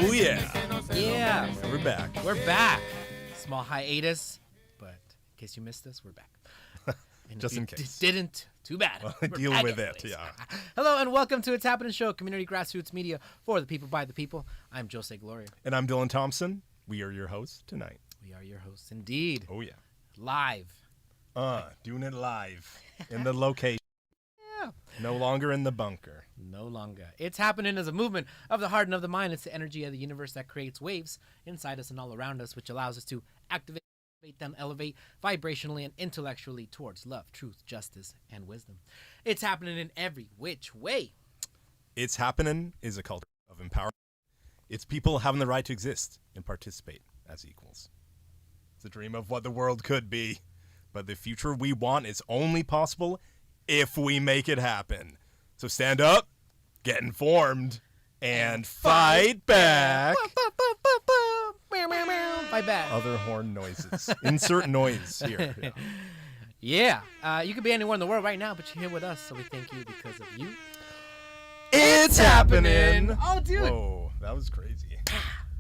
Oh, yeah. Yeah. We're back. We're back. Small hiatus, but in case you missed us, we're back. And Just if you in case. Didn't, too bad. We're Deal back with it, anyways. yeah. Hello and welcome to It's Happening Show, community grassroots media for the people, by the people. I'm Jose Gloria. And I'm Dylan Thompson. We are your hosts tonight. We are your hosts, indeed. Oh, yeah. Live. Doing it live in the location. Yeah. No longer in the bunker. No longer. It's happening as a movement of the heart and of the mind. It's the energy of the universe that creates waves inside us and all around us, which allows us to activate them, elevate vibrationally and intellectually towards love, truth, justice, and wisdom. It's happening in every which way. It's Happening is a culture of empowerment. It's people having the right to exist and participate as equals. It's a dream of what the world could be, but the future we want is only possible if we make it happen. So stand up, get informed, and fight back. Fight back. Other horn noises. Insert noise here. Yeah. Yeah. You could be anywhere in the world right now, but you're here with us, so we thank you because of you. It's happening. Oh, dude. Whoa, that was crazy.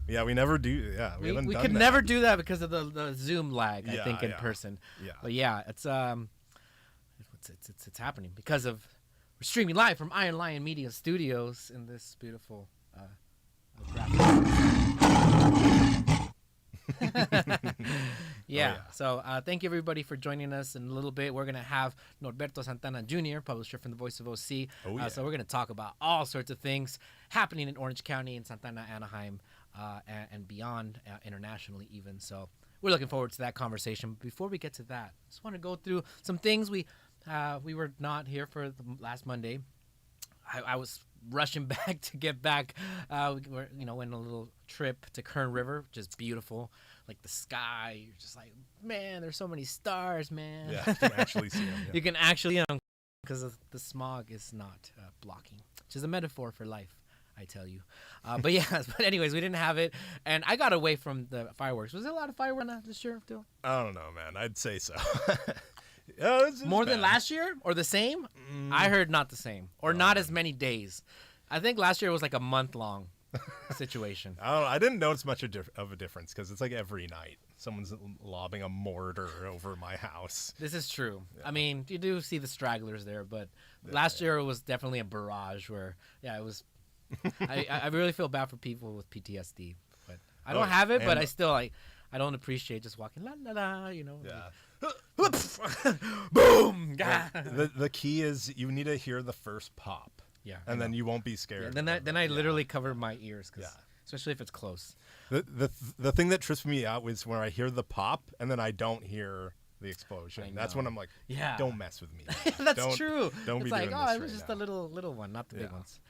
Yeah, we never do. Yeah, we haven't We done could that. never do that because of the Zoom lag, I Yeah, think, in yeah. person. Yeah. But yeah, it's happening because of we're streaming live from Iron Lion Media Studios in this beautiful yeah. So thank you everybody for joining us. In a little bit, we're gonna have Norberto Santana Jr., publisher from the Voice of OC. Oh, yeah. So we're gonna talk about all sorts of things happening in Orange County and Santana, Anaheim, and beyond, internationally even. So we're looking forward to that conversation. Before we get to that, I just want to go through some things. We were not here for the last Monday. I was rushing back to get back. We went on a little trip to Kern River, which is beautiful. Like the sky, you're just like, man, there's so many stars, man. Yeah, you can actually see them. Yeah. You can actually, because the smog is not blocking, which is a metaphor for life, I tell you. But yeah, but anyways, we didn't have it, and I got away from the fireworks. Was there a lot of fireworks this year, Phil? I don't know, man. I'd say so. More than last year, or the same? I heard not the same, or not as many days. I think last year was like a month-long situation. I don't know. I didn't notice much of a difference because it's like every night someone's lobbing a mortar over my house. This is true. Yeah. I mean, you do see the stragglers there, but last year it was definitely a barrage where, it was. I really feel bad for people with PTSD, but I don't have it. But I still I don't appreciate just walking la la la. Yeah. Boom. The key is you need to hear the first pop. Yeah. And then you won't be scared. Yeah, then I literally cover my ears, especially if it's close. The thing that trips me out was when I hear the pop and then I don't hear the explosion. That's when I'm like, don't mess with me. That's true. Don't it's be like, doing it this was right just now. a little one, not the big ones.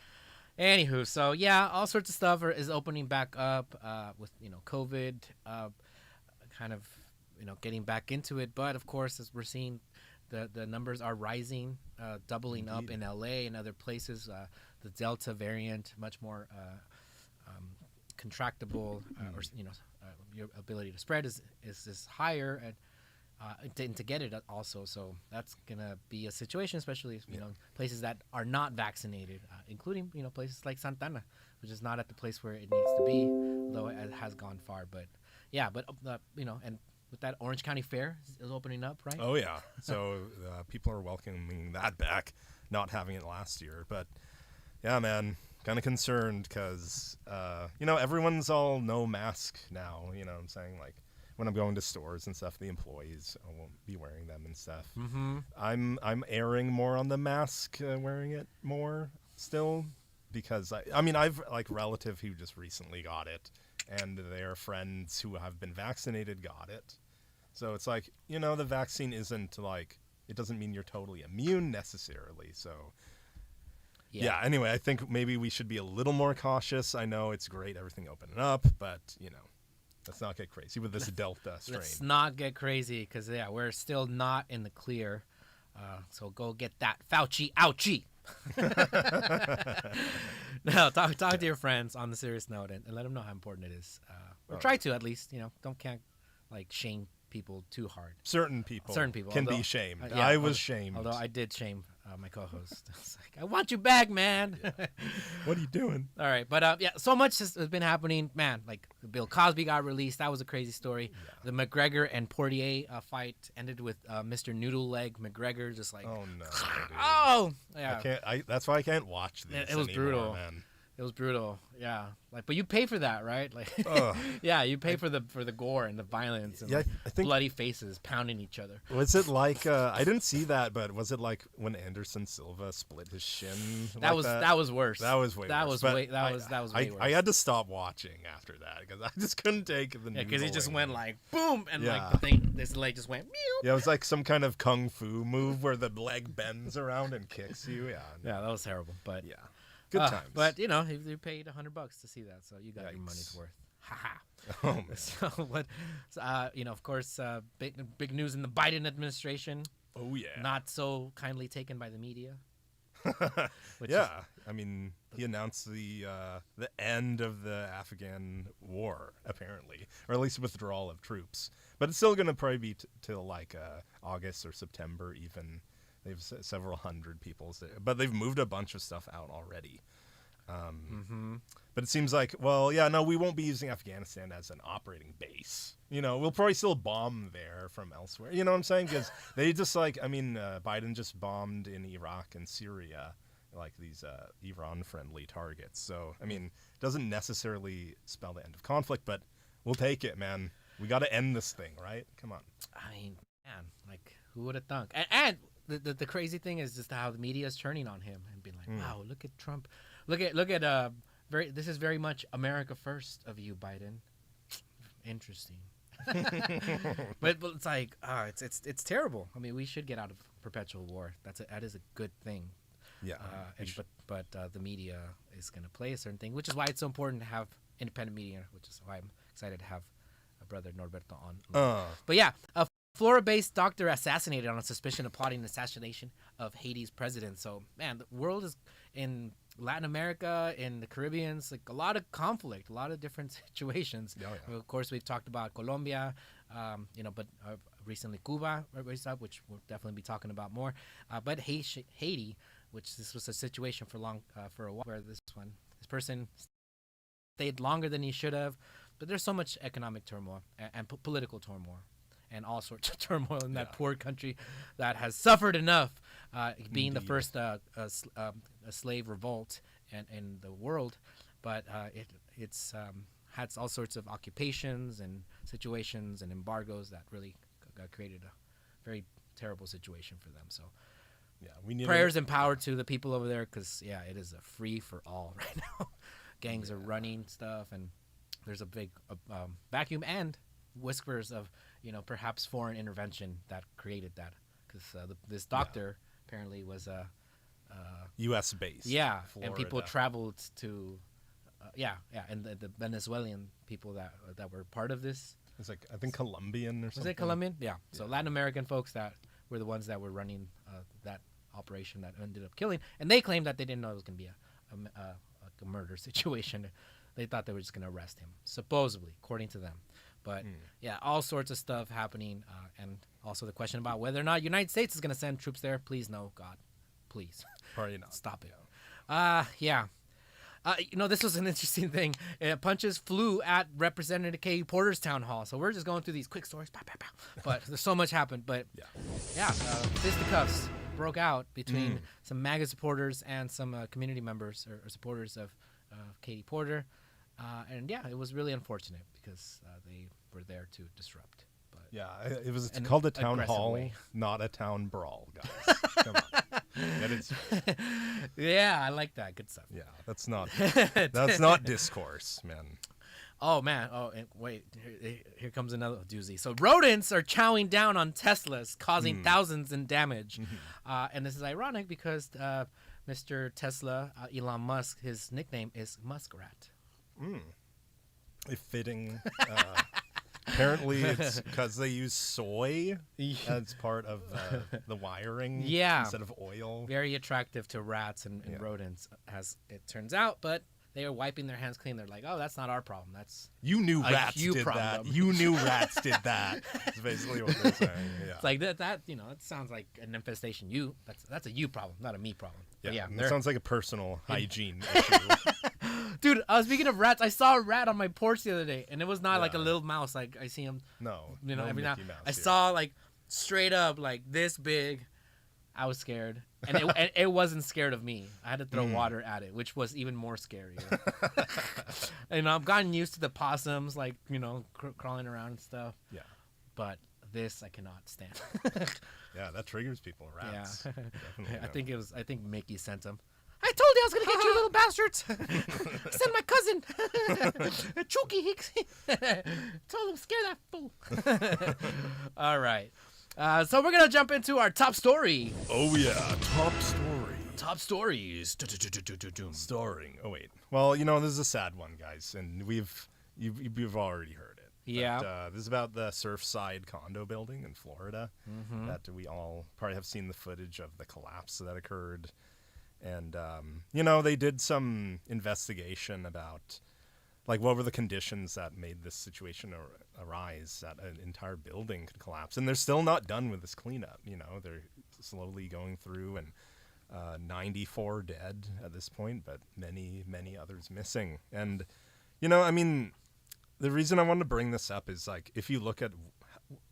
Anywho, so yeah, all sorts of stuff is opening back up with COVID, kind of getting back into it. But of course, as we're seeing, the numbers are rising, doubling up in LA and other places. The Delta variant, much more contractable, or your ability to spread is higher, and to get it also. So that's gonna be a situation, especially if, places that are not vaccinated, including places like Santana, which is not at the place where it needs to be, although it has gone far. But and with that, Orange County Fair is opening up, right? Oh, yeah. So people are welcoming that back, not having it last year. But, yeah, man, kind of concerned because, everyone's all no mask now. You know what I'm saying? Like, when I'm going to stores and stuff, the employees won't be wearing them and stuff. Mm-hmm. I'm erring more on the mask, wearing it more still because, I've, like, relative who just recently got it. And their friends who have been vaccinated got it. So it's like, the vaccine isn't like, it doesn't mean you're totally immune necessarily. So, yeah, anyway, I think maybe we should be a little more cautious. I know it's great, everything opening up, but, let's not get crazy with this Delta strain. Let's not get crazy because, we're still not in the clear. So go get that Fauci ouchie. No, talk to your friends on the serious note and let them know how important it is. Or try to at least, can't like shame people too hard. Certain people can although- be shamed. yeah, I was shamed. Although I did shame my co-host. It's like, I want you back, man. What are you doing? All right, but yeah, so much has been happening, man. Like Bill Cosby got released. That was a crazy story. Yeah. The McGregor and Portier fight ended with Mr. Noodle Leg McGregor just like, Oh no. Dude. oh yeah, I can't. That's why I can't watch these. It was anymore, brutal. man. it was brutal. Yeah, like but you pay for that, right? Like, Ugh. yeah, you pay for the gore and the violence and Yeah, like, I think. bloody faces pounding each other. Was it like? I didn't see that, but was it like when Anderson Silva split his shin? That was that? that was worse. That was way That worse. was But way that was way worse. I had to stop watching after that because I just couldn't take the. Yeah, because he just noodling. went like boom, and like Yeah. the thing, this leg just went meow. Yeah, it was like some kind of kung fu move where the leg bends around and kicks you. Yeah. Yeah, that was terrible. But Yeah. Good times. But you know, you paid $100 to see that, so you got your Yikes. money's worth. Haha. Oh man. So what? You know, of course, big news in the Biden administration. Oh yeah. Not so kindly taken by the media. Which Yeah. I mean, he announced the end of the Afghan war, apparently, or at least withdrawal of troops. But it's still going to probably be till like August or September even. They've several hundred people, but they've moved a bunch of stuff out already. But it seems like, well, yeah, no, we won't be using Afghanistan as an operating base. You know, we'll probably still bomb there from elsewhere. You know what I'm saying? Because they just like, I mean, Biden just bombed in Iraq and Syria, like these Iran-friendly targets. So, I mean, it doesn't necessarily spell the end of conflict, but we'll take it, man. We got to end this thing, right? Come on. I mean, man, like who would have thunk? And the crazy thing is just how the media is turning on him and being like, wow, look at Trump, look at this is very much America first of you, Biden. Interesting. but it's like it's terrible. I mean, we should get out of perpetual war. That is a good thing. Yeah. But the media is going to play a certain thing, which is why it's so important to have independent media, which is why I'm excited to have a brother Norberto on. But yeah, a Florida-based doctor assassinated on a suspicion of plotting an assassination of Haiti's president. So, man, the world is in Latin America, in the Caribbean, like a lot of conflict, a lot of different situations. Oh, yeah. Of course, we've talked about Colombia, but recently Cuba raised up, which we'll definitely be talking about more. But Haiti, which this was a situation for a while, where this person stayed longer than he should have. But there's so much economic turmoil and political turmoil and all sorts of turmoil in that poor country that has suffered enough, being the first slave revolt in the world. But it's had all sorts of occupations and situations and embargoes that really created a very terrible situation for them. So Yeah, we need prayers and power to the people over there, because it is a free for all right now. Gangs are running stuff, and there's a big vacuum and whispers of perhaps foreign intervention that created that, because this doctor apparently was U.S. based. yeah, Florida. and people traveled to and the Venezuelan people that were part of this. It's like, I think Colombian or something. Was it Colombian? Yeah. So Latin American folks that were the ones that were running that operation that ended up killing, and they claimed that they didn't know it was going to be a murder situation. They thought they were just going to arrest him, supposedly, according to them. But all sorts of stuff happening, and also the question about whether or not United States is going to send troops there. Please, no, God, please, Probably not. stop it. This was an interesting thing. Punches flew at Representative Katie Porter's town hall. So we're just going through these quick stories. Pow, pow, pow. But there's so much happened. But fisticuffs broke out between some MAGA supporters and some community members or supporters of Katie Porter. And it was really unfortunate because they were there to disrupt. But Yeah, it was called a town aggressive hall, way. not a town brawl, guys. Come on. That is, yeah, I like that. Good stuff. yeah, that's not discourse, man. Oh man! Oh, and wait, here comes another doozy. So rodents are chowing down on Teslas, causing thousands in damage. And this is ironic because Mr. Tesla, Elon Musk, his nickname is Muskrat. A fitting. Apparently, it's because they use soy as part of the wiring instead of oil. Very attractive to rats and rodents, as it turns out. But they were wiping their hands clean. They're like, oh, that's not our problem. That's You knew a rats you did problem. that. You knew rats did that. That's basically what they're saying. Yeah. it's like that. You know, it sounds like an infestation. That's a you problem, not a me problem. But yeah, yeah, it sounds like a personal hygiene issue. dude. Speaking of rats, I saw a rat on my porch the other day, and it was not like a Yeah. little mouse. Like I see him, No, you know, no every now. Mickey Mouse I here. saw like straight up like this big. I was scared, and it wasn't scared of me. I had to throw water at it, which was even more scarier. And I've gotten used to the possums, like crawling around and stuff. Yeah, But this I cannot stand. yeah, that triggers people. Rats. Yeah, Definitely, I think Mickey sent him. I told you I was gonna get you, little bastards. Send my cousin, Chucky Hicks. Told him scare that fool. All right. So we're gonna jump into our top story. Oh yeah, top story. Top stories. Starring. Oh wait. Well, this is a sad one, guys, and you've already heard it. Yeah. But, this is about the Surfside condo building in Florida. That we all probably have seen the footage of the collapse that occurred, and they did some investigation about like what were the conditions that made this situation arise, that an entire building could collapse, and they're still not done with this cleanup. They're slowly going through, and 94 dead at this point, but many others missing. And the reason I wanted to bring this up is like if you look at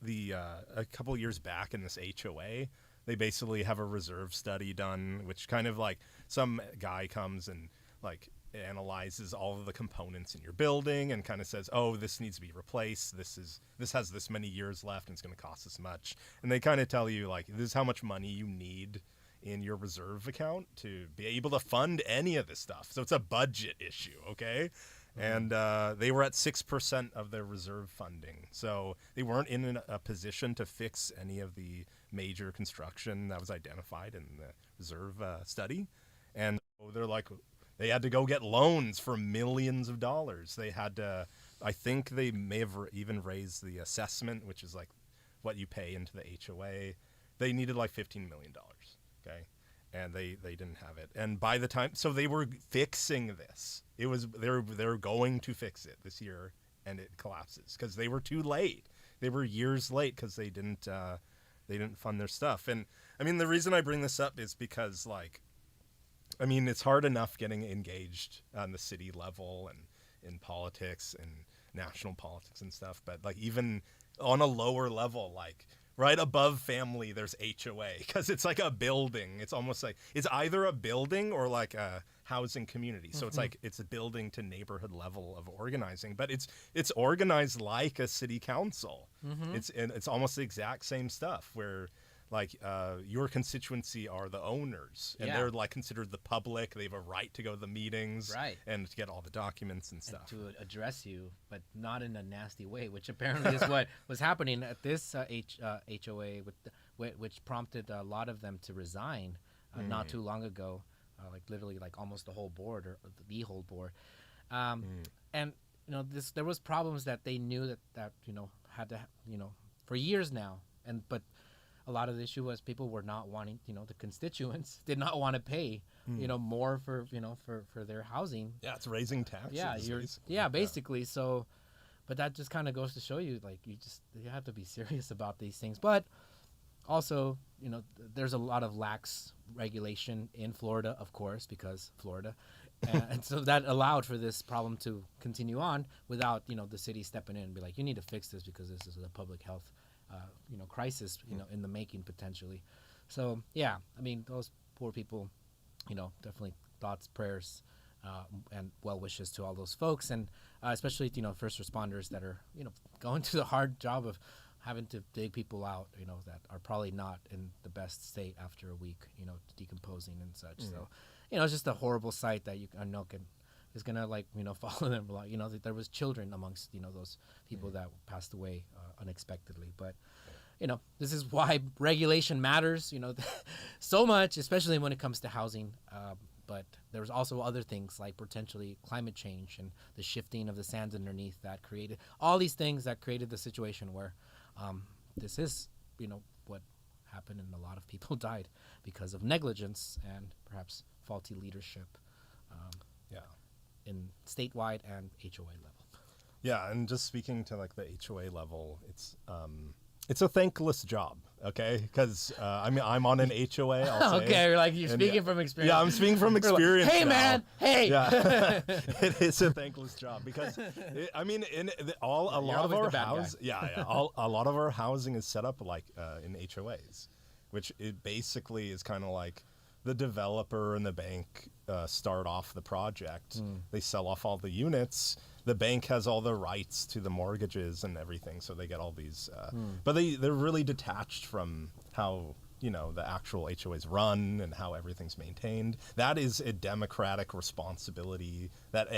the a couple years back in this HOA, they basically have a reserve study done, which kind of like some guy comes and like analyzes all of the components in your building and kind of says, oh, this needs to be replaced, this has this many years left and it's going to cost this much, and they kind of tell you like this is how much money you need in your reserve account to be able to fund any of this stuff. So it's a budget issue, okay? And they were at 6% of their reserve funding, so they weren't in a position to fix any of the major construction that was identified in the reserve study. And they're like, they had to go get loans for millions of dollars. They had to, I think they may have even raised the assessment, which is like what you pay into the HOA. They needed like $15 million, okay? And they didn't have it. And by the time, so they were fixing this. It was, they're going to fix it this year, and it collapses because they were too late. They were years late because they didn't fund their stuff. And I mean, the reason I bring this up is because like, I mean, it's hard enough getting engaged on the city level and in politics and national politics and stuff. But like even on a lower level, like right above family, there's HOA because it's like a building. It's almost like it's either a building or like a housing community. So it's like it's a building to neighborhood level of organizing, but it's organized like a city council. It's almost the exact same stuff where like your constituency are the owners, and they're like considered the public. They have a right to go to the meetings, right, and to get all the documents and stuff, and to address you, but not in a nasty way, which apparently is what was happening at this HOA, which prompted a lot of them to resign not too long ago, like literally like almost the whole board or the whole board, and there was problems that they knew that had to for years now, but a lot of the issue was people were not wanting, the constituents did not want to pay, more for their housing. Yeah, it's raising taxes. Yeah, basically. So, but that just kind of goes to show you, like, you have to be serious about these things. But also, there's a lot of lax regulation in Florida, of course, because Florida. And so that allowed for this problem to continue on without, the city stepping in and be like, you need to fix this because this is a public health crisis, in the making potentially. So yeah, I mean, those poor people, definitely thoughts, prayers, and well wishes to all those folks, and especially first responders that are going through the hard job of having to dig people out, that are probably not in the best state after a week, decomposing and such. So it's just a horrible sight that I know is gonna follow them a lot. There was children amongst those people that passed away unexpectedly. But this is why regulation matters so much, especially when it comes to housing. But there's also other things like potentially climate change and the shifting of the sands underneath that created all these things that created the situation where this is what happened, and a lot of people died because of negligence and perhaps faulty leadership. in statewide and HOA level. Yeah, and just speaking to like the HOA level, it's a thankless job, okay? Because I mean, I'm on an HOA. I'll say, Okay, you're like you're and speaking from experience. Yeah, I'm speaking from experience. Hey, now. man, hey. Yeah, it is a thankless job because I mean, a lot of always our the bad guy. a lot of our housing is set up like in HOAs, which it basically is kind of like the developer and the bank start off the project. They sell off all the units. The bank has all the rights to the mortgages and everything, so they get all these. But they're really detached from how the actual HOAs run and how everything's maintained. That is a democratic responsibility that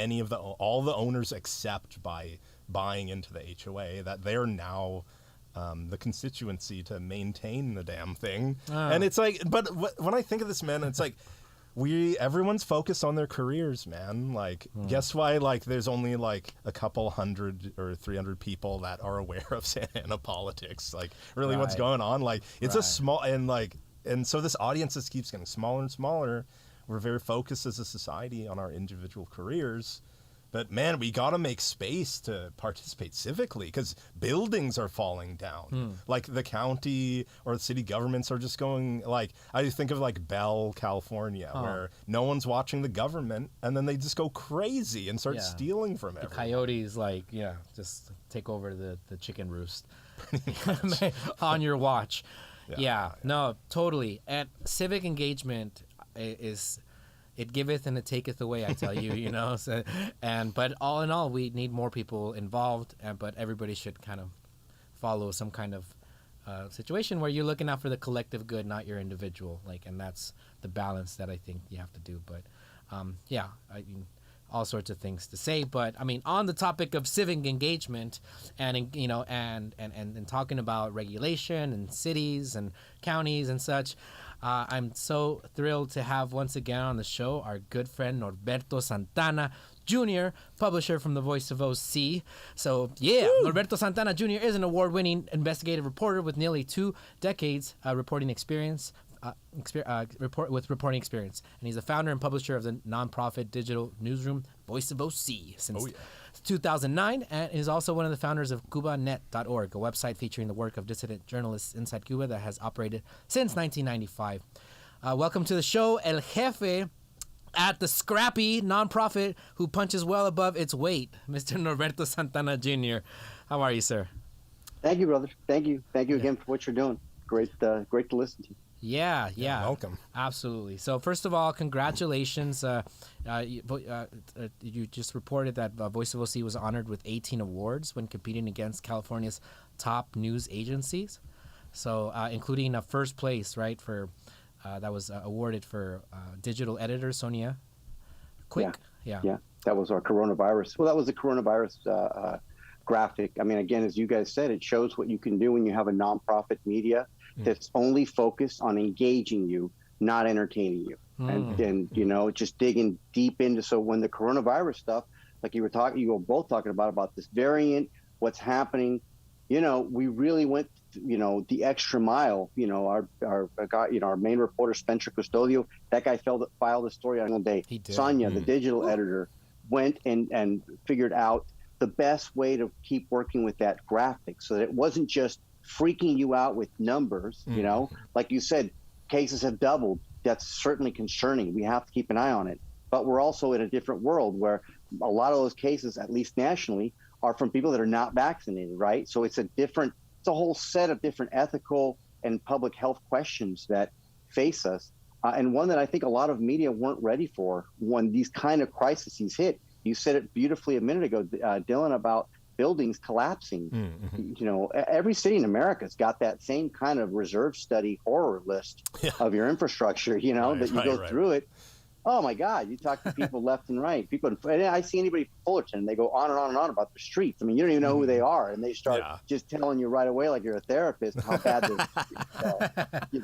all the owners accept by buying into the HOA. That they're now the constituency to maintain the damn thing. And it's like, but when I think of this, man, it's like. Everyone's focused on their careers, man. Like, guess why? Like, there's only like a couple 100 or 300 people that are aware of Santa Ana politics. Like, really, what's going on? Like, it's a small and so this audience just keeps getting smaller and smaller. We're very focused as a society on our individual careers. But man, we got to make space to participate civically because buildings are falling down. Like the county or the city governments are just going like, I think of like Bell, California, where no one's watching the government and then they just go crazy and start stealing from everyone. Coyotes just take over the chicken roost on your watch. Yeah, no, totally. And civic engagement is... It giveth and it taketh away, I tell you, So, but all in all, we need more people involved. But everybody should kind of follow some kind of situation where you're looking out for the collective good, not your individual. And that's the balance that I think you have to do. But I mean, all sorts of things to say. But I mean, on the topic of civic engagement, and and talking about regulation and cities and counties and such. I'm so thrilled to have once again on the show our good friend Norberto Santana Jr., publisher from the Voice of OC. So, Norberto Santana Jr. is an award-winning investigative reporter with nearly 2 decades reporting experience. Reporting experience, and he's the founder and publisher of the nonprofit digital newsroom Voice of OC since 2009, and is also one of the founders of CubaNet.org, a website featuring the work of dissident journalists inside Cuba that has operated since 1995. Welcome to the show, El Jefe at the scrappy nonprofit who punches well above its weight, Mr. Norberto Santana Jr. How are you, sir? Thank you, brother. Thank you again for what you're doing. Great to listen to. Yeah. Welcome. Absolutely. So first of all, congratulations. You just reported that Voice of OC was honored with 18 awards when competing against California's top news agencies. So including a first place, right, for that was awarded for digital editor Sonia Quick. Yeah. That was our coronavirus. Well, that was the coronavirus graphic. I mean, again, as you guys said, it shows what you can do when you have a nonprofit media that's only focused on engaging you, not entertaining you. And just digging deep into, so when the coronavirus stuff, like you were both talking about this variant, what's happening, we really went, the extra mile. Our guy, our main reporter, Spencer Custodio, that guy filed a story on a day. He did. Sonia, the digital editor, went and figured out the best way to keep working with that graphic so that it wasn't just freaking you out with numbers, like you said, cases have doubled. That's certainly concerning. We have to keep an eye on it. But we're also in a different world where a lot of those cases, at least nationally, are from people that are not vaccinated, right? So it's a whole set of different ethical and public health questions that face us. And one that I think a lot of media weren't ready for when these kind of crises hit. You said it beautifully a minute ago, Dylan, about buildings collapsing. Every city in America's got that same kind of reserve study horror list of your infrastructure, that you go through it. Oh my God, you talk to people left and right. I see anybody from Fullerton, they go on and on and on about the streets. I mean, you don't even know who they are, and they start just telling you right away, like you're a therapist, how bad this is.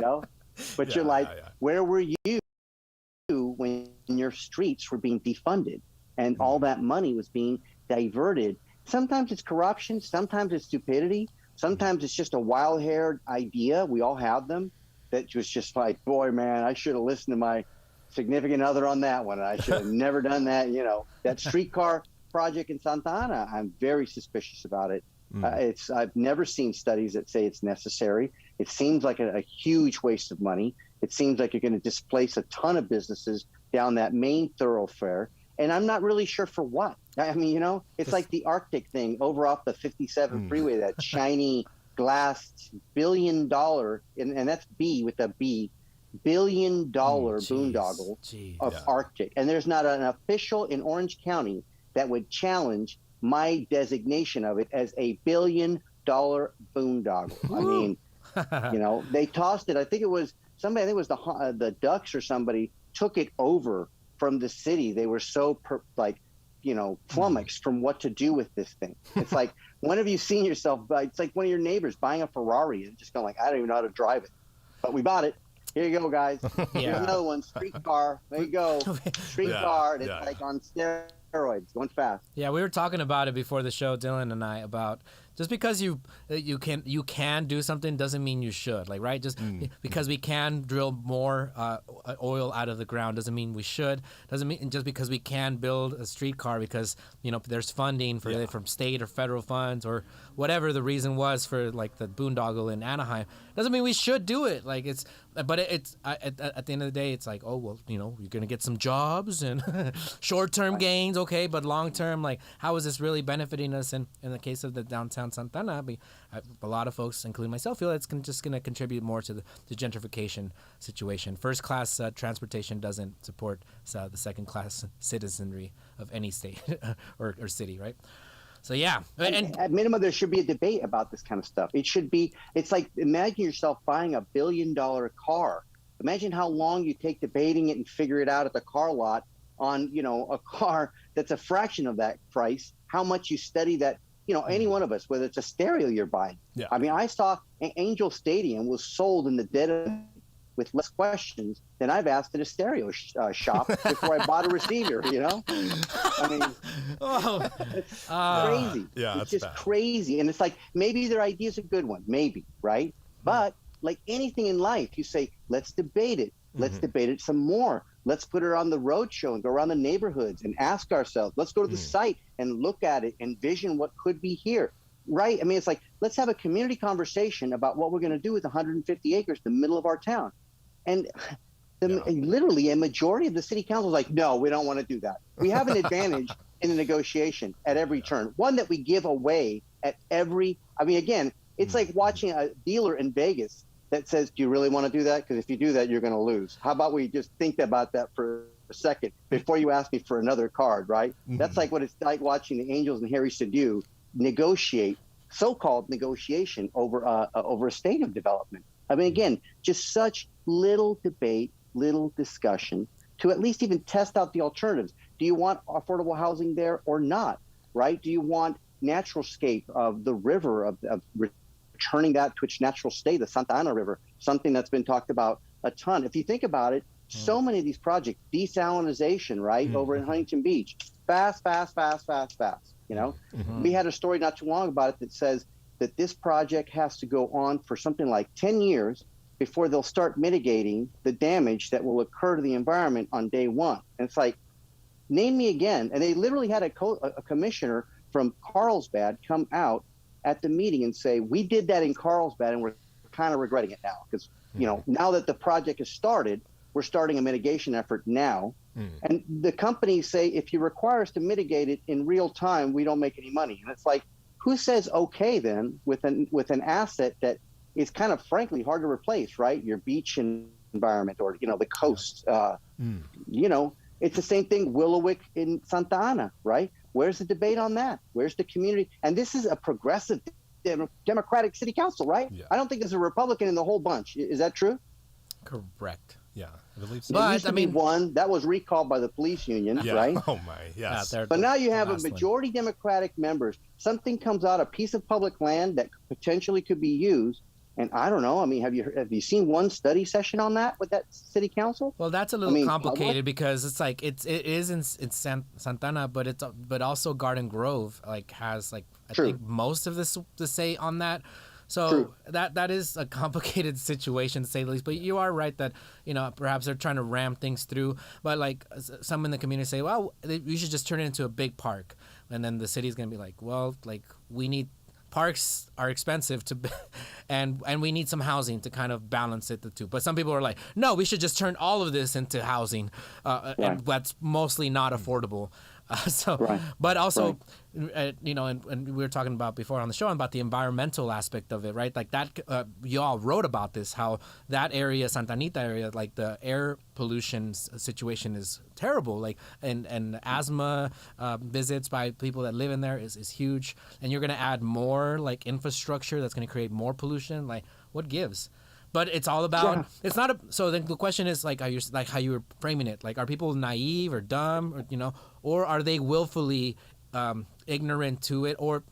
But you're like, where were you when your streets were being defunded and all that money was being diverted? Sometimes it's corruption, sometimes it's stupidity, sometimes it's just a wild-haired idea. We all have them. That was just like, boy, man, I should have listened to my significant other on that one. I should have never done that. That streetcar project in Santa Ana, I'm very suspicious about it. I've never seen studies that say it's necessary. It seems like a huge waste of money. It seems like you're going to displace a ton of businesses down that main thoroughfare. And I'm not really sure for what. I mean, it's like the Arctic thing over off the 57 freeway, that shiny glass $1 billion, and that's B with a B, $1 billion boondoggle of Arctic. And there's not an official in Orange County that would challenge my designation of it as a $1 billion boondoggle. I mean, they tossed it. I think it was somebody, I think it was the Ducks or somebody took it over from the city. They were so flummoxed from what to do with this thing. It's like, when have you seen yourself? It's like one of your neighbors buying a Ferrari and just going like, I don't even know how to drive it, but we bought it. Here you go, guys. Here's another one, streetcar. There you go, streetcar. It's like on steroids, going fast. Yeah, we were talking about it before the show, Dylan and I, about just because you can do something doesn't mean you should, like, right? Just because we can drill more oil out of the ground doesn't mean we should. Doesn't mean just because we can build a streetcar because there's funding for it from state or federal funds or whatever the reason was for like the boondoggle in Anaheim doesn't mean we should do it. Like it's at the end of the day, it's like, oh well, you're gonna get some jobs and short-term gains, okay, but long-term, like, how is this really benefiting us? And in the case of the downtown Santana, a lot of folks, including myself, feel it's just going to contribute more to the gentrification situation. First-class transportation doesn't support the second-class citizenry of any state or city, right? So, yeah. And at minimum, there should be a debate about this kind of stuff. It's like, imagine yourself buying a $1 billion car. Imagine how long you take debating it and figure it out at the car lot on, a car that's a fraction of that price, how much you study that. Any one of us, whether it's a stereo you're buying. Yeah. I mean, I saw Angel Stadium was sold in the dead of with less questions than I've asked at a stereo shop before I bought a receiver, I mean, it's crazy. Yeah, it's just crazy. And it's like, maybe their idea is a good one, maybe, right? But like anything in life, you say, let's debate it. Let's debate it some more. Let's put it on the road show and go around the neighborhoods and ask ourselves, let's go to the site and look at it, envision what could be here, right? I mean, it's like, let's have a community conversation about what we're going to do with 150 acres in the middle of our town. And literally a majority of the city council is like, no, we don't want to do that. We have an advantage in the negotiation at every turn, one that we give away at every, I mean, again, it's like watching a dealer in Vegas that says, do you really want to do that? Because if you do that, you're going to lose. How about we just think about that for a second before you ask me for another card, right? That's like what it's like watching the Angels and Harry Sadu negotiate, so-called negotiation over a stadium development. I mean, again, just such little debate, little discussion to at least even test out the alternatives. Do you want affordable housing there or not, right? Do you want natural scape of the river, of returning that to its natural state, the Santa Ana River, something that's been talked about a ton. If you think about it, so many of these projects, desalinization, right, over in Huntington Beach, fast. We had a story not too long about it that says that this project has to go on for something like 10 years before they'll start mitigating the damage that will occur to the environment on day one. And it's like, name me again. And they literally had a commissioner from Carlsbad come out at the meeting and say, we did that in Carlsbad and we're kind of regretting it now because, now that the project has started, we're starting a mitigation effort now. And the companies say, if you require us to mitigate it in real time, we don't make any money. And it's like, who says okay then with an asset that is kind of frankly hard to replace, right? Your beach environment or, the coast, it's the same thing, Willowick in Santa Ana, right? Where's the debate on that? Where's the community? And this is a progressive Democratic city council, right? Yeah. I don't think there's a Republican in the whole bunch. Is that true? Correct. Yeah, I believe so. There used to be one that was recalled by the police union, right? Oh my, yes. Yeah, but now you have a majority Democratic members. Something comes out, a piece of public land that potentially could be used. And I don't know. I mean, have you seen one study session on that with that city council? Well, that's a little complicated because it's like it is in Santana, but also Garden Grove like has like I think most of this to say on that. So True. that is a complicated situation to say the least. But you are right that perhaps they're trying to ram things through. But like some in the community say, well, we should just turn it into a big park, and then the city's gonna be like, well, like we need parks are expensive to, and we need some housing to kind of balance it the two. But some people are like, no, we should just turn all of this into housing, and that's mostly not affordable. But also, and we were talking about before on the show about the environmental aspect of it, right? Like that, you all wrote about this, how that area, Santa Anita area, like the air pollution situation is terrible. Like, and asthma visits by people that live in there is huge. And you're going to add more like infrastructure that's going to create more pollution. Like, what gives? But it's all about. It's not. So then the question is like how you were framing it. Like, are people naive or dumb, or are they willfully ignorant to it, or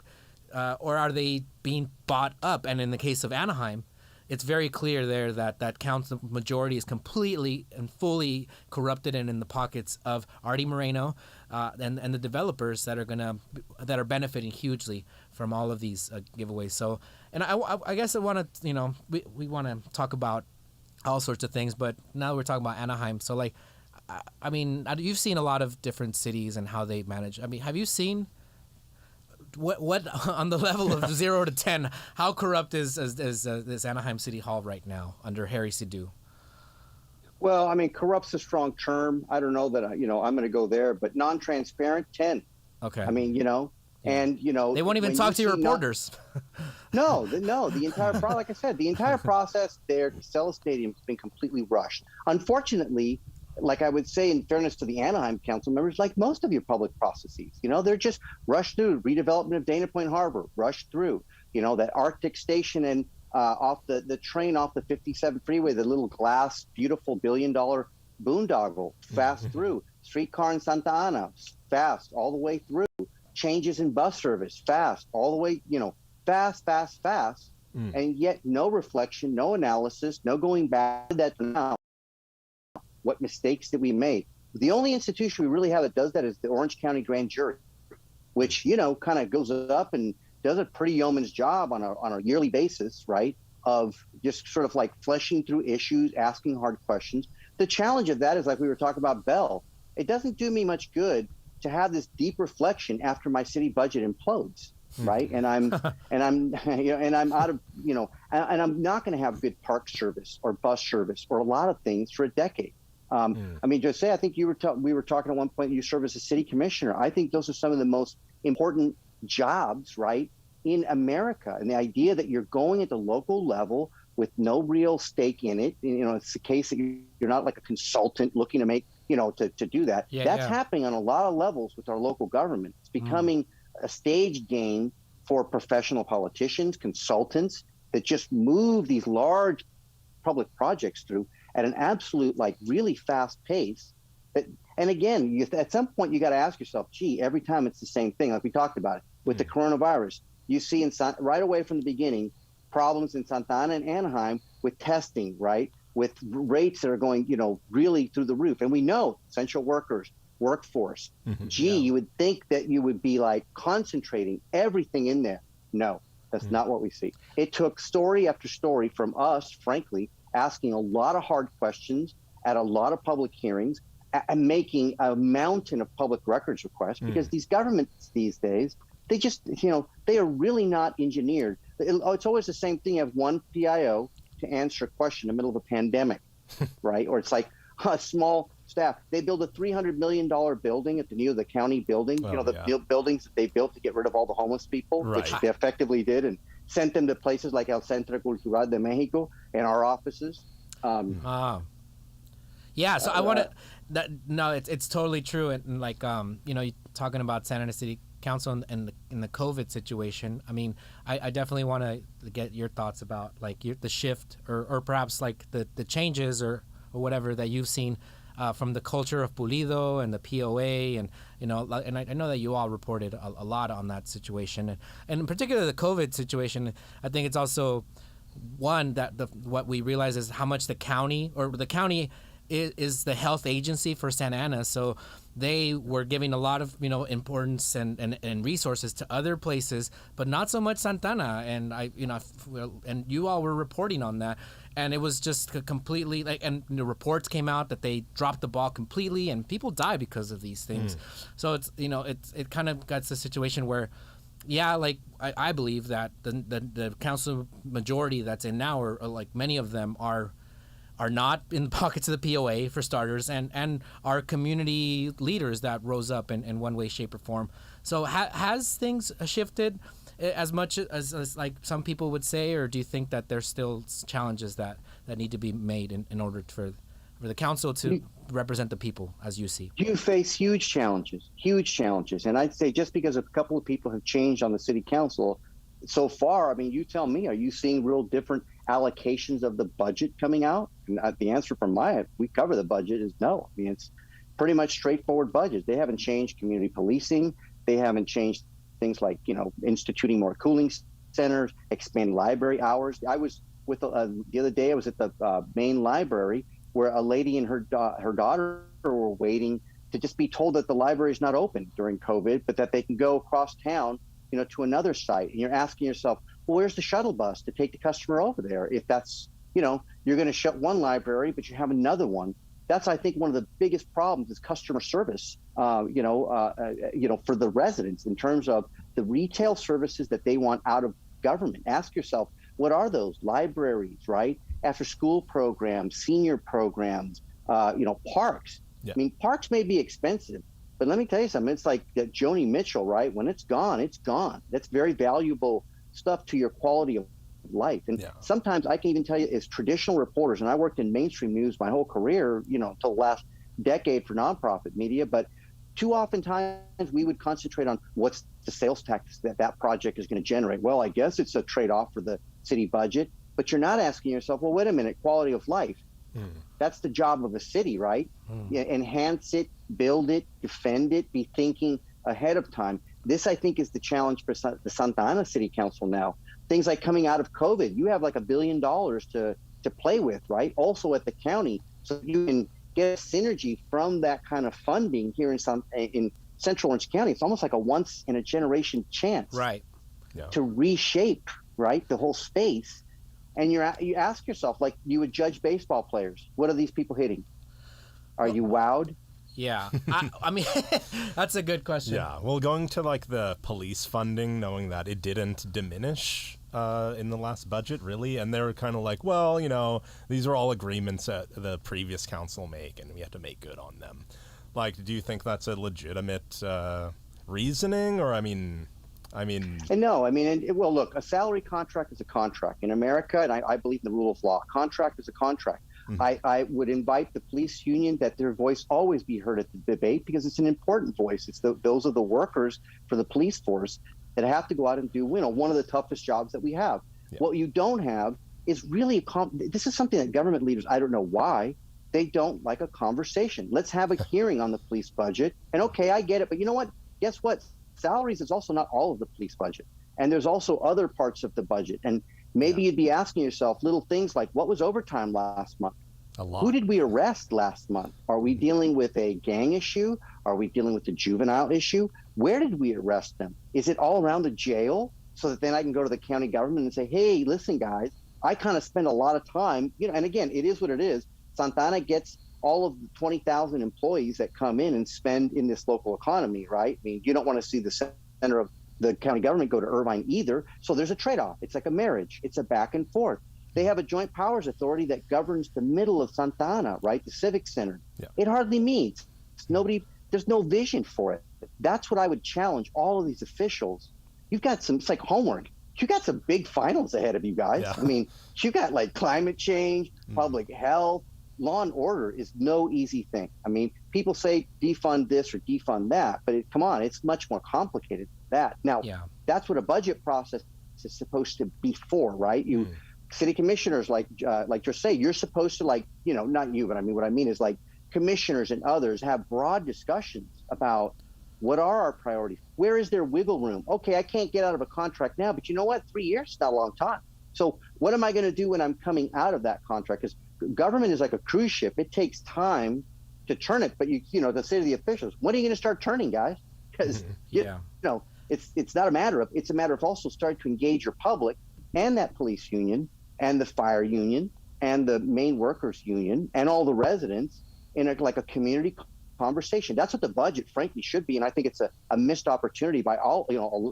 are they being bought up? And in the case of Anaheim, it's very clear there that council majority is completely and fully corrupted and in the pockets of Artie Moreno and the developers that are benefiting hugely from all of these giveaways. So, and I guess I want to, we want to talk about all sorts of things, but now we're talking about Anaheim. So like, I mean, you've seen a lot of different cities and how they manage. I mean, have you seen what on the level of 0 to 10, how corrupt is this Anaheim City Hall right now under Harry Sidhu? Well, I mean, corrupt's a strong term. I don't know that I'm going to go there, but non-transparent 10. Okay. I mean, and they won't even talk to your reporters. The entire process, like I said, the entire process there to sell a stadium has been completely rushed. Unfortunately, like I would say, in fairness to the Anaheim council members, like most of your public processes, they're just rushed through. Redevelopment of Dana Point Harbor, rushed through. That Arctic station and off the train off the 57 freeway, the little glass, beautiful $1 billion boondoggle, fast through. Streetcar in Santa Ana, fast all the way through. Changes in bus service, fast all the way, fast. And yet no reflection, no analysis, no going back to that now. What mistakes did we make? The only institution we really have that does that is the Orange County Grand Jury, which, kind of goes up and does a pretty yeoman's job on a yearly basis, right? Of just sort of like fleshing through issues, asking hard questions. The challenge of that is, like we were talking about Bell, it doesn't do me much good to have this deep reflection after my city budget implodes, right? And I'm out of, and I'm not going to have good park service or bus service or a lot of things for a decade. I mean, Jose, I think we were talking at one point, you serve as a city commissioner. I think those are some of the most important jobs, right, in America. And the idea that you're going at the local level with no real stake in it, it's the case that you're not like a consultant looking to make, to do that. That's happening on a lot of levels with our local government. It's becoming a stage game for professional politicians, consultants that just move these large public projects through at an absolute, like, really fast pace. And again, at some point, you got to ask yourself, gee, every time it's the same thing, like we talked about it with the coronavirus. You see right away from the beginning problems in Santa Ana and Anaheim with testing, right? With rates that are going, really through the roof. And we know essential workforce. You would think that you would be like concentrating everything in there. No, that's not what we see. It took story after story from us, frankly, asking a lot of hard questions at a lot of public hearings and making a mountain of public records requests, because these governments these days, they just, they are really not engineered. It's always the same thing. You have one PIO to answer a question in the middle of a pandemic, right? Or it's like a small staff. They build a $300 million building at the county building, buildings that they built to get rid of all the homeless people, which they effectively did, and sent them to places like El Centro Cultural de Mexico and our offices. Yeah, so I want to. It's totally true, and like you're talking about Santa Ana City Council and in the COVID situation. I mean, I definitely want to get your thoughts about like the shift or perhaps like the changes or whatever that you've seen from the culture of Pulido and the POA, and and I know that you all reported a lot on that situation, and in particular the COVID situation. I think it's also one that what we realize is how much the county is the health agency for Santa Ana. So they were giving a lot of importance and resources to other places, but not so much Santana. And and you all were reporting on that, and it was just completely and the reports came out that they dropped the ball completely, and people die because of these things. So it kind of got to a situation where, yeah, I believe that the council majority that's in now, or like many of them are not in the pockets of the POA for starters, and our community leaders that rose up in one way, shape, or form. So has things shifted as much as like some people would say, or do you think that there's still challenges that need to be made in order for the council to represent the people as you see? You face huge challenges, and I'd say just because a couple of people have changed on the city council so far, I mean, you tell me, are you seeing real different allocations of the budget coming out? And the answer from we cover the budget is no. I mean, it's pretty much straightforward budget. They haven't changed community policing. They haven't changed things like, instituting more cooling centers, expanding library hours. I was with the other day, I was at the main library where a lady and her daughter were waiting to just be told that the library is not open during COVID, but that they can go across town, to another site. And you're asking yourself, well, where's the shuttle bus to take the customer over there? If that's, you're going to shut one library, but you have another one. That's, I think, one of the biggest problems is customer service, for the residents in terms of the retail services that they want out of government. Ask yourself, what are those? Libraries, right? After school programs, senior programs, parks. Yeah. I mean, parks may be expensive, but let me tell you something. It's like that Joni Mitchell, right? When it's gone, it's gone. That's very valuable stuff to your quality of life. And sometimes I can even tell you, as traditional reporters, and I worked in mainstream news my whole career, until the last decade for nonprofit media, but too often times we would concentrate on what's the sales tax that project is going to generate. Well, I guess it's a trade-off for the city budget, but you're not asking yourself, well, wait a minute, quality of life. That's the job of a city, right? Enhance it, build it, defend it, be thinking ahead of time. This, I think, is the challenge for the Santa Ana City Council now. Things like coming out of COVID, you have like $1 billion to play with, right? Also at the county, so you can get synergy from that kind of funding here in Central Orange County. It's almost like a once in a generation chance, right? To reshape, right, the whole space. And you ask yourself, like you would judge baseball players. What are these people hitting? Are you wowed? Yeah, I mean, that's a good question. Yeah, well, going to like the police funding, knowing that it didn't diminish in the last budget, really, and they were kind of like, well, these are all agreements that the previous council make, and we have to make good on them. Like, do you think that's a legitimate reasoning, or well, look, a salary contract is a contract in America, and I believe in the rule of law. Contract is a contract. I would invite the police union that their voice always be heard at the debate, because it's an important voice. It's those are the workers for the police force that have to go out and do one of the toughest jobs that we have. Yeah. What you don't have is really this is something that government leaders, I don't know why, they don't like a conversation. Let's have a hearing on the police budget. And okay, I get it, but you know what? Guess what? Salaries is also not all of the police budget. And there's also other parts of the budget. And maybe you'd be asking yourself little things like, what was overtime last month? A lot. Who did we arrest last month? Are we dealing with a gang issue? Are we dealing with a juvenile issue? Where did we arrest them? Is it all around the jail? So that then I can go to the county government and say, hey, listen, guys, I kind of spend a lot of time, and again, it is what it is. Santa Ana gets all of the 20,000 employees that come in and spend in this local economy, right? I mean, you don't want to see the center of the county government go to Irvine either. So there's a trade-off. It's like a marriage. It's a back and forth. They have a joint powers authority that governs the middle of Santa Ana, right? The Civic Center. Yeah. It hardly meets. There's no vision for it. That's what I would challenge all of these officials. It's like homework. You got some big finals ahead of you guys. Yeah. I mean, you got like climate change, public health, law and order is no easy thing. I mean, people say defund this or defund that, but come on, it's much more complicated than that. Now, that's what a budget process is supposed to be for, right? City commissioners, like just say, you're supposed to, like, not you, but I mean, what I mean is like commissioners and others have broad discussions about what are our priorities? Where is there wiggle room? Okay, I can't get out of a contract now, but you know what? 3 years is not a long time. So what am I going to do when I'm coming out of that contract? Because government is like a cruise ship. It takes time to turn it, but to say to the officials, when are you going to start turning, guys? Because it's not a matter of, it's a matter of also starting to engage your public and that police union and the fire union and the main workers union and all the residents in like a community conversation. That's what the budget, frankly, should be. And I think it's a missed opportunity by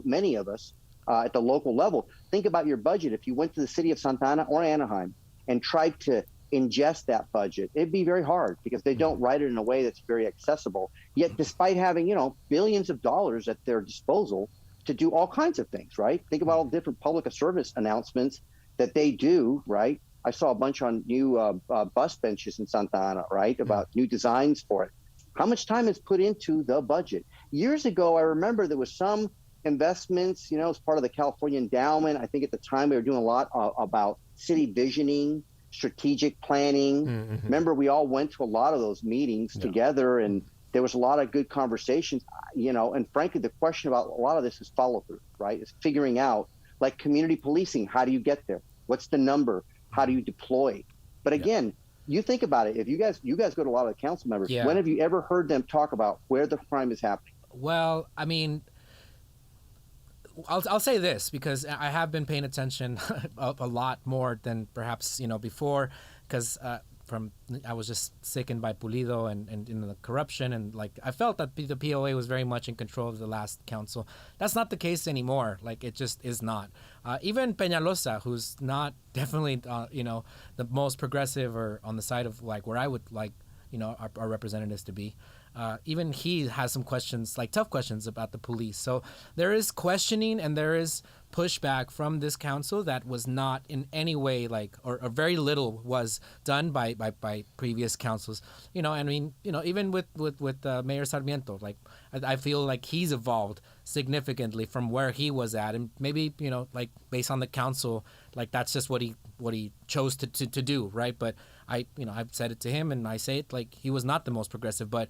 many of us at the local level. Think about your budget. If you went to the city of Santana or Anaheim and tried to ingest that budget, it'd be very hard because they don't write it in a way that's very accessible. Yet despite having, billions of dollars at their disposal to do all kinds of things, right? Think about all the different public service announcements that they do, right? I saw a bunch on new bus benches in Santa Ana, right? About new designs for it. How much time is put into the budget? Years ago, I remember there was some investments, as part of the California Endowment. I think at the time we were doing a lot about city visioning, strategic planning. Mm-hmm. Remember, we all went to a lot of those meetings together, and there was a lot of good conversations, and frankly, the question about a lot of this is follow through, right? Is figuring out, like community policing, how do you get there? What's the number? How do you deploy? But again, you think about it. If you guys go to a lot of the council members, when have you ever heard them talk about where the crime is happening? Well, I mean, I'll say this because I have been paying attention a lot more than perhaps before, because I was just sickened by Pulido and the corruption, and like I felt that the POA was very much in control of the last council. That's not the case anymore. Like it just is not. Even Peñalosa, who's not definitely the most progressive or on the side of like where I would like our representatives to be. Even he has some questions, like tough questions about the police. So there is questioning and there is pushback from this council that was not in any way or very little was done by previous councils. I mean, even with Mayor Sarmiento, like I feel like he's evolved significantly from where he was at, and maybe like based on the council, like that's just what he chose to do, right? But I've said it to him, and I say it like he was not the most progressive, but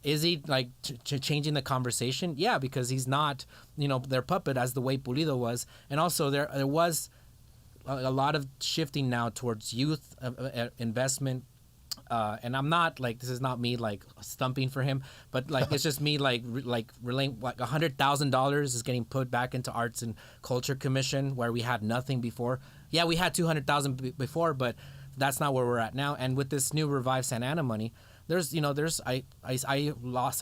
is he like changing the conversation? Yeah, because he's not, their puppet as the way Pulido was. And also there was a lot of shifting now towards youth investment. And I'm not like, this is not me like stumping for him, but like it's just me like relaying like $100,000 is getting put back into Arts and Culture Commission where we had nothing before. Yeah, we had 200,000 before, but that's not where we're at now. And with this new Revive Santa Ana money, I saw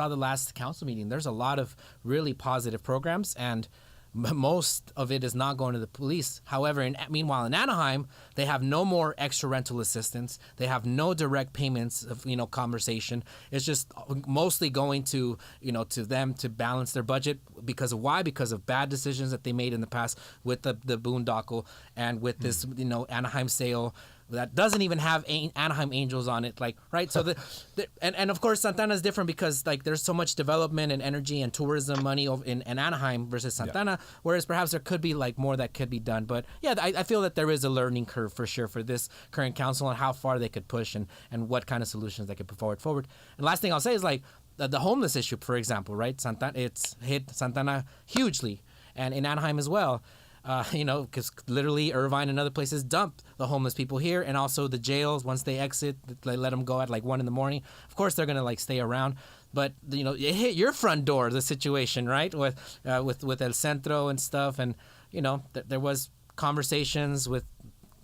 the last council meeting. There's a lot of really positive programs, and most of it is not going to the police. However, meanwhile in Anaheim, they have no more extra rental assistance. They have no direct payments of conversation. It's just mostly going to to them to balance their budget because of why? Because of bad decisions that they made in the past with the boondoggle and with this Anaheim sale that doesn't even have Anaheim Angels on it, like, right? So and of course Santana is different because like there's so much development and energy and tourism money in Anaheim versus Santana, whereas perhaps there could be like more that could be done. But yeah, I feel that there is a learning curve for sure for this current council and how far they could push and what kind of solutions they could put forward. And last thing I'll say is like the homeless issue, for example, right? It's hit Santana hugely, and in Anaheim as well. Because literally Irvine and other places dump the homeless people here, and also the jails, once they exit, they let them go at like 1 a.m. Of course, they're gonna like stay around, but it hit your front door, the situation, right? With El Centro and stuff, and there was conversations with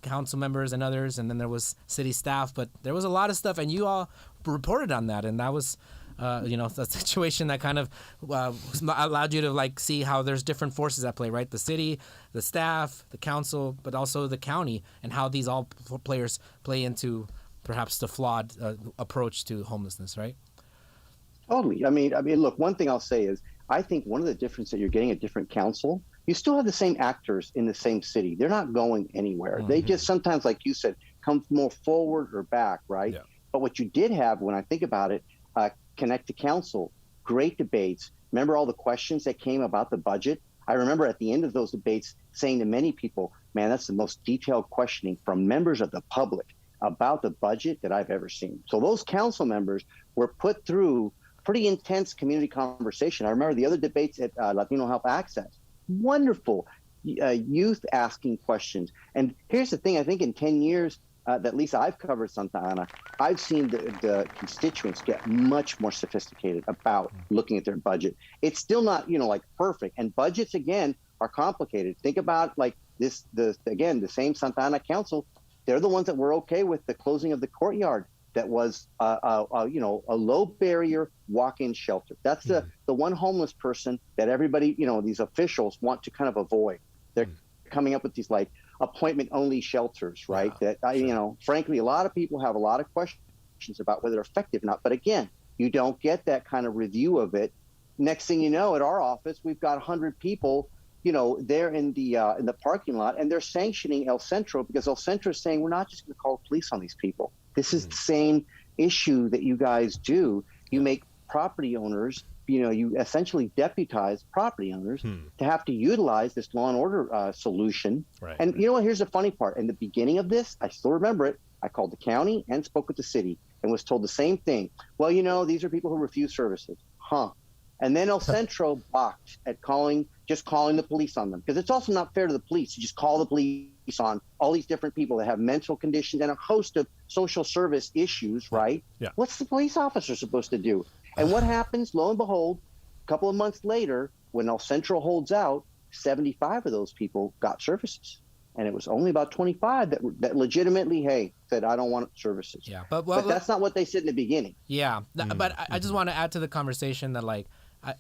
council members and others, and then there was city staff, but there was a lot of stuff, and you all reported on that, and that was. The situation that kind of allowed you to like see how there's different forces at play, right? The city, the staff, the council, but also the county, and how these all players play into perhaps the flawed approach to homelessness, right? Totally. I mean, look, one thing I'll say is I think one of the differences that you're getting a different council, you still have the same actors in the same city. They're not going anywhere. Mm-hmm. They just sometimes, like you said, come more forward or back, right? Yeah. But what you did have, when I think about it, Connect to Council, great debates. Remember all the questions that came about the budget? I remember at the end of those debates saying to many people, man, that's the most detailed questioning from members of the public about the budget that I've ever seen. So those council members were put through pretty intense community conversation. I remember the other debates at Latino Health Access. Wonderful youth asking questions. And here's the thing, I think in 10 years, that at least I've covered Santa Ana, I've seen the constituents get much more sophisticated about looking at their budget. It's still not, like perfect. And budgets, again, are complicated. Think about like the same Santa Ana council. They're the ones that were okay with the closing of the courtyard. That was, a low barrier walk-in shelter. That's the one homeless person that everybody, these officials want to kind of avoid. They're coming up with these like appointment-only shelters, right? Yeah, that frankly, a lot of people have a lot of questions about whether they're effective or not. But again, you don't get that kind of review of it. Next thing you know, at our office, we've got 100 people, there in the parking lot, and they're sanctioning El Centro because El Centro is saying we're not just going to call the police on these people. This is the same issue that you guys do. You make property owners, you essentially deputize property owners to have to utilize this law and order solution. Right. And you know what? Here's the funny part. In the beginning of this, I still remember it. I called the county and spoke with the city and was told the same thing. Well, these are people who refuse services. And then El Centro balked at just calling the police on them, because it's also not fair to the police to just call the police on all these different people that have mental conditions and a host of social service issues, right? Yeah. What's the police officer supposed to do? And what happens? Lo and behold, a couple of months later, when El Centro holds out, 75 of those people got services. And it was only about 25 that legitimately, said, I don't want services. Yeah, but that's not what they said in the beginning. Yeah, but I just want to add to the conversation that, like,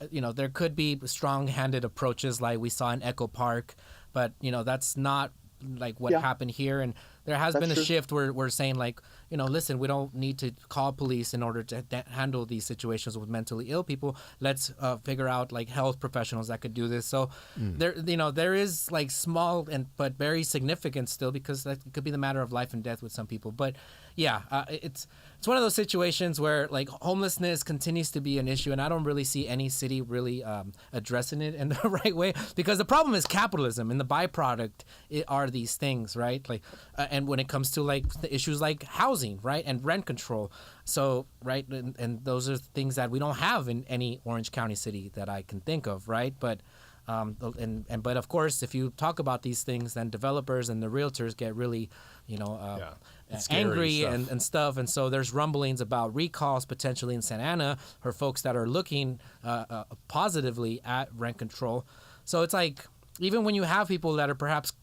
there could be strong-handed approaches like we saw in Echo Park, but, that's not like what happened here. And there has been a shift where we're saying, like, listen, we don't need to call police in order to handle these situations with mentally ill people. Let's figure out like health professionals that could do this. So there is like small but very significant still, because that could be the matter of life and death with some people. But yeah, it's one of those situations where like homelessness continues to be an issue, and I don't really see any city really addressing it in the right way, because the problem is capitalism, and the byproduct are these things, right? Like, and when it comes to like the issues like housing, right, and rent control, so right, and those are things that we don't have in any Orange County city that I can think of, right? But but of course, if you talk about these things, then developers and the realtors get really, angry and stuff. And so there's rumblings about recalls potentially in Santa Ana for folks that are looking positively at rent control. So it's like, even when you have people that are perhaps,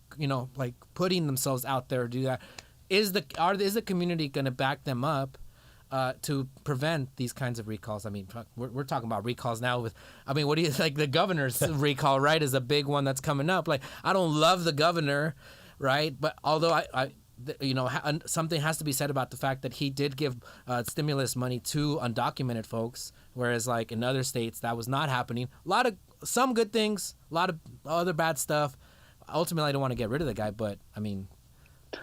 like putting themselves out there to do that, is the community going to back them up to prevent these kinds of recalls? I mean, we're talking about recalls now what do you like? The governor's recall, right, is a big one that's coming up. Like, I don't love the governor, right? But although something has to be said about the fact that he did give stimulus money to undocumented folks, whereas like in other states that was not happening. Some good things, a lot of other bad stuff. Ultimately, I don't want to get rid of the guy, but I mean,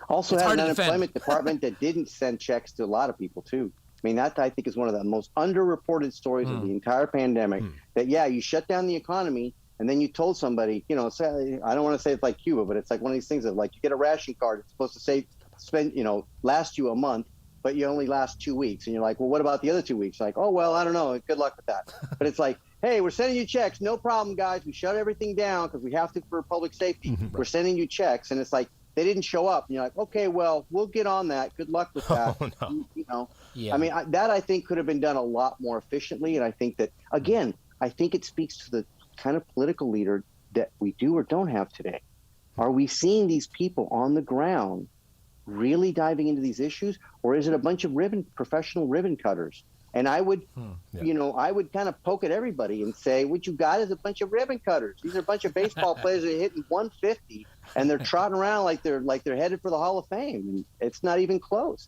also had an unemployment department that didn't send checks to a lot of people too. I mean, that I think is one of the most underreported stories of the entire pandemic. That you shut down the economy, and then you told somebody, say, I don't want to say it's like Cuba, but it's like one of these things of like, you get a ration card, it's supposed to last you a month, but you only last 2 weeks, and you're like, well, what about the other 2 weeks? Like, oh well, I don't know, good luck with that. But it's like, hey, we're sending you checks, no problem, guys. We shut everything down because we have to for public safety. We're sending you checks, and it's like, they didn't show up. And you're like, okay, well, we'll get on that. Good luck with that. Oh, no. Yeah. I mean, that I think could have been done a lot more efficiently. And I think that, again, I think it speaks to the kind of political leader that we do or don't have today. Are we seeing these people on the ground really diving into these issues? Or is it a bunch of professional ribbon cutters? And I would, I would kind of poke at everybody and say, what you got is a bunch of ribbon cutters. These are a bunch of baseball players that are hitting 150, and they're trotting around like they're headed for the Hall of Fame. And it's not even close.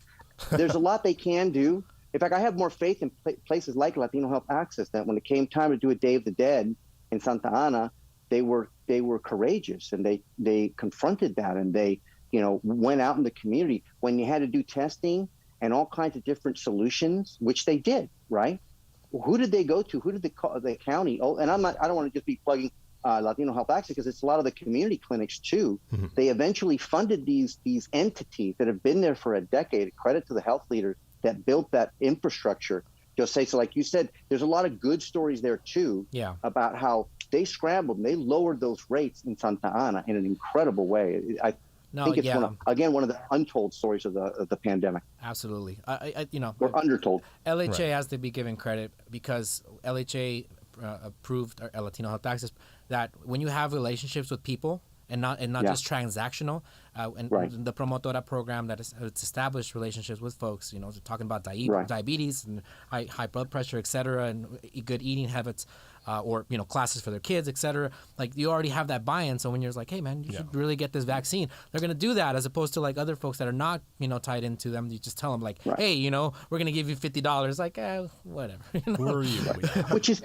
There's a lot they can do. In fact, I have more faith in places like Latino Health Access that when it came time to do a Day of the Dead in Santa Ana, they were courageous, and they confronted that, and they went out in the community when you had to do testing and all kinds of different solutions, which they did, right? Well, who did they go to? Who did the county? Oh, and I don't want to just be plugging Latino Health Access, because it's a lot of the community clinics too. They eventually funded these entities that have been there for a decade. Credit to the health leaders that built that infrastructure. So like you said, there's a lot of good stories there too, about how they scrambled and they lowered those rates in Santa Ana in an incredible way. No, I think it's yeah, one of the untold stories of the pandemic, absolutely. or undertold. LHA has to be given credit because LHA approved Latino Health Access that when you have relationships with people and not just transactional, and the Promotora program that is it's established relationships with folks, talking about diabetes and high blood pressure, etc., and good eating habits. Or classes for their kids, etc. Like you already have that buy-in. So when you're like, hey man, you should really get this vaccine, they're gonna do that as opposed to like other folks that are not tied into them. You just tell them like, hey, we're gonna give you $50. Like, whatever. Who are you?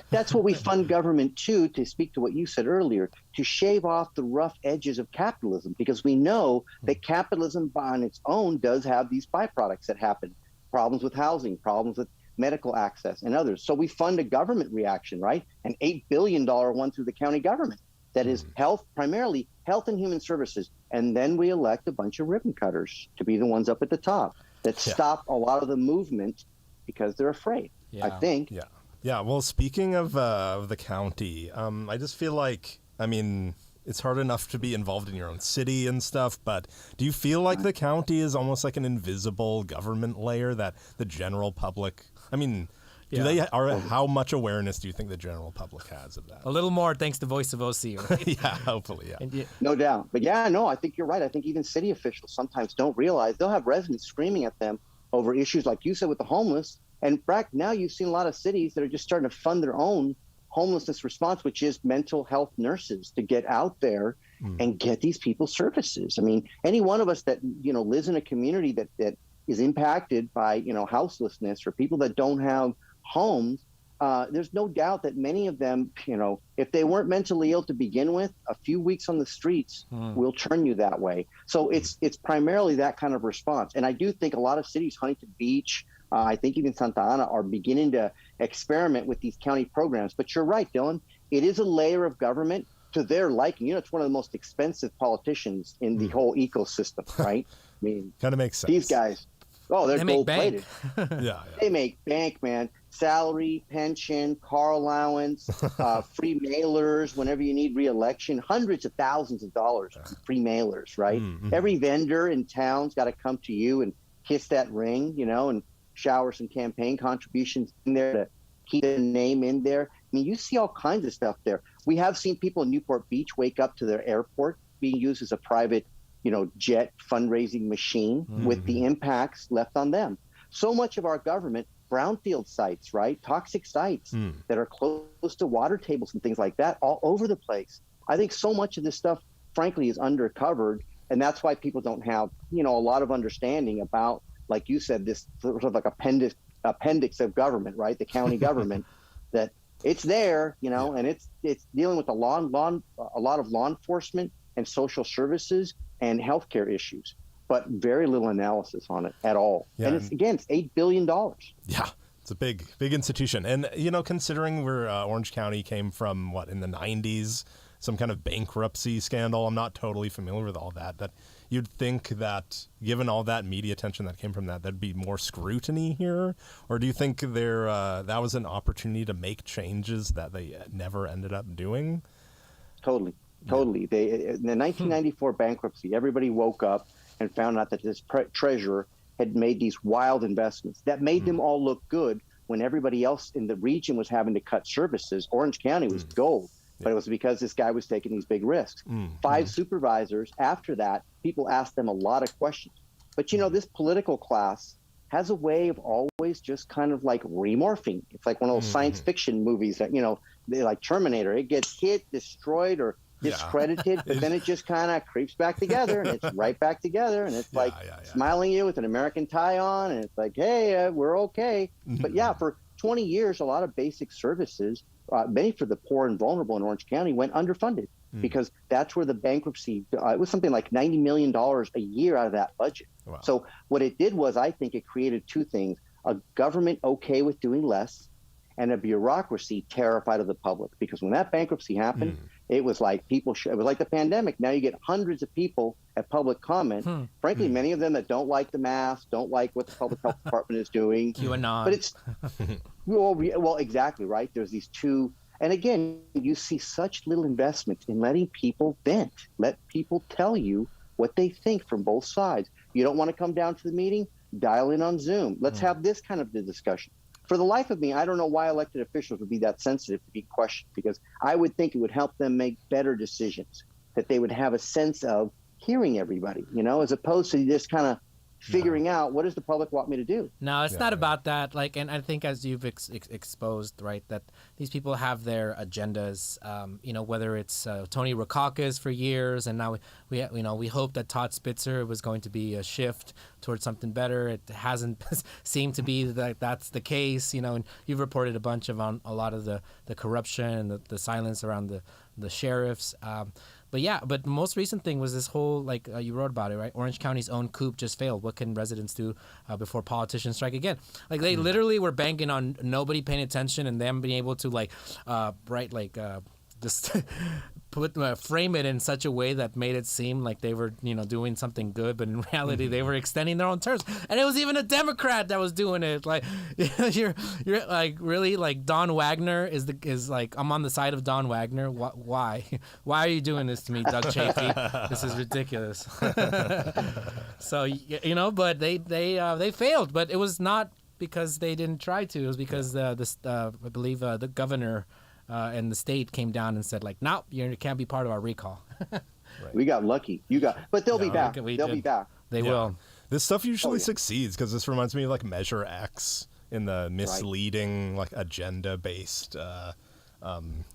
That's what we fund government to speak to what you said earlier, to shave off the rough edges of capitalism, because we know that capitalism on its own does have these byproducts that happen, problems with housing, problems with medical access and others. So we fund a government reaction, right? An $8 billion one through the county government that is primarily health and human services. And then we elect a bunch of ribbon cutters to be the ones up at the top that stop a lot of the movement because they're afraid, I think. Yeah. Well, speaking of the county, I just feel like, it's hard enough to be involved in your own city and stuff, but do you feel like the county is almost like an invisible government layer that the general public, how much awareness do you think the general public has of that? A little more thanks to Voice of OC, right? Yeah, hopefully, yeah. No doubt. But I think you're right. I think even city officials sometimes don't realize they'll have residents screaming at them over issues like you said with the homeless. And Brack, now you've seen a lot of cities that are just starting to fund their own homelessness response, which is mental health nurses to get out there and get these people services. Any one of us that lives in a community that is impacted by houselessness or people that don't have homes, there's no doubt that many of them, if they weren't mentally ill to begin with, a few weeks on the streets will turn you that way. So it's primarily that kind of response. And I do think a lot of cities, Huntington Beach, I think even Santa Ana, are beginning to experiment with these county programs. But you're right, Dylan. It is a layer of government to their liking. It's one of the most expensive politicians in the whole ecosystem, right? Kind of makes sense. These guys, they're gold-plated. Yeah. They make bank, man. Salary, pension, car allowance, free mailers whenever you need re-election, hundreds of thousands of dollars in free mailers, right? Every vendor in town's got to come to you and kiss that ring, and shower some campaign contributions in there to keep the name in there. You see all kinds of stuff there. We have seen people in Newport Beach wake up to their airport being used as a private, jet fundraising machine with the impacts left on them. So much of our government, brownfield sites, right? Toxic sites that are close to water tables and things like that all over the place. I think so much of this stuff, frankly, is undercovered. And that's why people don't have, a lot of understanding about, like you said, this sort of like appendix of government, right? The county government, that it's there, and it's dealing with a lot of law enforcement and social services and healthcare issues, but very little analysis on it at all. Yeah. And it's $8 billion. Yeah. It's a big institution. And, considering where Orange County came from, in the 90s, some kind of bankruptcy scandal, I'm not totally familiar with all that you'd think that given all that media attention that came from that, there'd be more scrutiny here? Or do you think that was an opportunity to make changes that they never ended up doing? Totally. In the 1994 bankruptcy, everybody woke up and found out that this treasurer had made these wild investments that made them all look good when everybody else in the region was having to cut services. Orange County was gold. But it was because this guy was taking these big risks. 5 supervisors after that, people asked them a lot of questions. But, this political class has a way of always just kind of like remorphing. It's like one of those science fiction movies that, they like Terminator. It gets hit, destroyed, or discredited, but then it just kind of creeps back together and it's right back together. And it's smiling at you with an American tie on. And it's like, hey, we're okay. But for 20 years, a lot of basic services, many for the poor and vulnerable in Orange County, went underfunded because that's where the bankruptcy, it was something like $90 million a year out of that budget. Wow. So what it did was, I think it created two things: a government okay with doing less, and a bureaucracy terrified of the public. Because when that bankruptcy happened, it was like it was like the pandemic. Now you get hundreds of people at public comment. Frankly, many of them that don't like the mask, don't like what the public health department is doing. QAnon. But it's, well, exactly, right? There's these two. And again, you see such little investment in letting people vent, let people tell you what they think from both sides. You don't want to come down to the meeting? Dial in on Zoom. Let's have this kind of the discussion. For the life of me, I don't know why elected officials would be that sensitive to be questioned, because I would think it would help them make better decisions, that they would have a sense of hearing everybody, as opposed to just kind of figuring out what does the public want me to do. No, it's not about that. And I think, as you've exposed, right, that these people have their agendas. Whether it's Tony Rackauckus for years, and now we hope that Todd Spitzer was going to be a shift towards something better. It hasn't seemed to be that that's the case. And you've reported a bunch of on a lot of the corruption and the silence around the sheriffs. But the most recent thing was this whole, you wrote about it, right? Orange County's own coup just failed. What can residents do before politicians strike again? They literally were banking on nobody paying attention and them being able to just frame it in such a way that made it seem like they were doing something good, but in reality they were extending their own terms. And it was even a Democrat that was doing it. You're like, really, like, Don Wagner is like, I'm on the side of Don Wagner. Why are you doing this to me, Doug Chafee? This is ridiculous. So but they failed, but it was not because they didn't try to. It was because I believe the governor and the state came down and said, no, you can't be part of our recall. Right. We got lucky. But they'll be back. They'll be back. They will. This stuff usually succeeds, because this reminds me of like Measure X in the misleading, like agenda-based, kind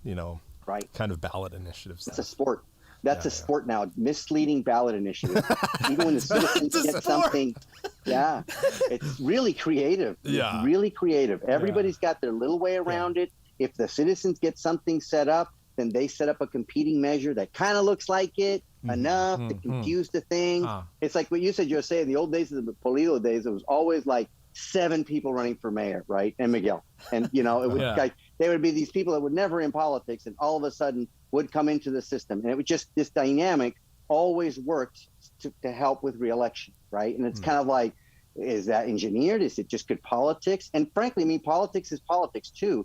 of ballot initiatives. It's a sport. That's a sport now. Misleading ballot initiative. Even when the citizens get something. Yeah. It's really creative. Yeah. It's really creative. Everybody's got their little way around it. If the citizens get something set up, then they set up a competing measure that kind of looks like it enough to confuse the thing. It's like what you said, Jose, in the old days of the Polito days, it was always like 7 people running for mayor, right? And Miguel. And, it would they would be these people that would never in politics, and all of a sudden would come into the system. And it would just, this dynamic always worked to help with reelection, right? And it's kind of like, is that engineered? Is it just good politics? And frankly, politics is politics too.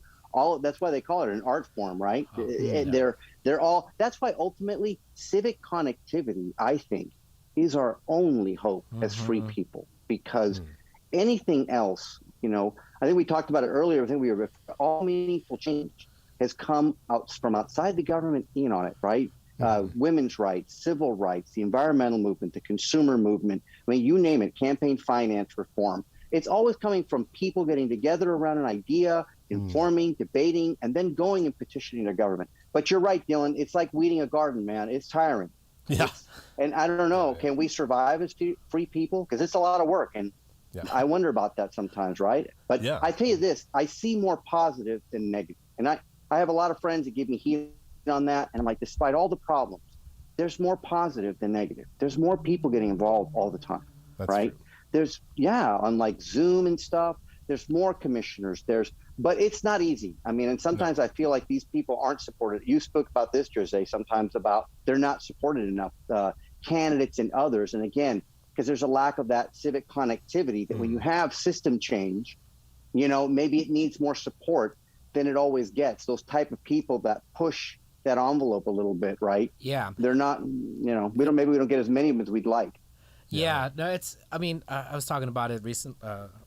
That's why they call it an art form, right? They're all. That's why ultimately civic connectivity, I think, is our only hope as free people. Because anything else, I think we talked about it earlier. I think all meaningful change has come out from outside the government in on it, right? Women's rights, civil rights, the environmental movement, the consumer movement. I mean, you name it. Campaign finance reform. It's always coming from people getting together around an idea, informing, debating, and then going and petitioning their government. But you're right, Dylan. It's like weeding a garden, man. It's tiring. Yeah. And I don't know, can we survive as free people? Because it's a lot of work. And I wonder about that sometimes, right? But I tell you this, I see more positive than negative. And I have a lot of friends that give me heat on that. And I'm like, despite all the problems, there's more positive than negative. There's more people getting involved all the time, right? True. There's, on like Zoom and stuff, there's more commissioners. But it's not easy. I mean, and sometimes I feel like these people aren't supported. You spoke about this, Jose, sometimes about they're not supported enough, candidates and others. And again, because there's a lack of that civic connectivity that when you have system change, maybe it needs more support than it always gets. Those type of people that push that envelope a little bit, right? Yeah. They're not, maybe we don't get as many of them as we'd like. Yeah, no, I was talking about it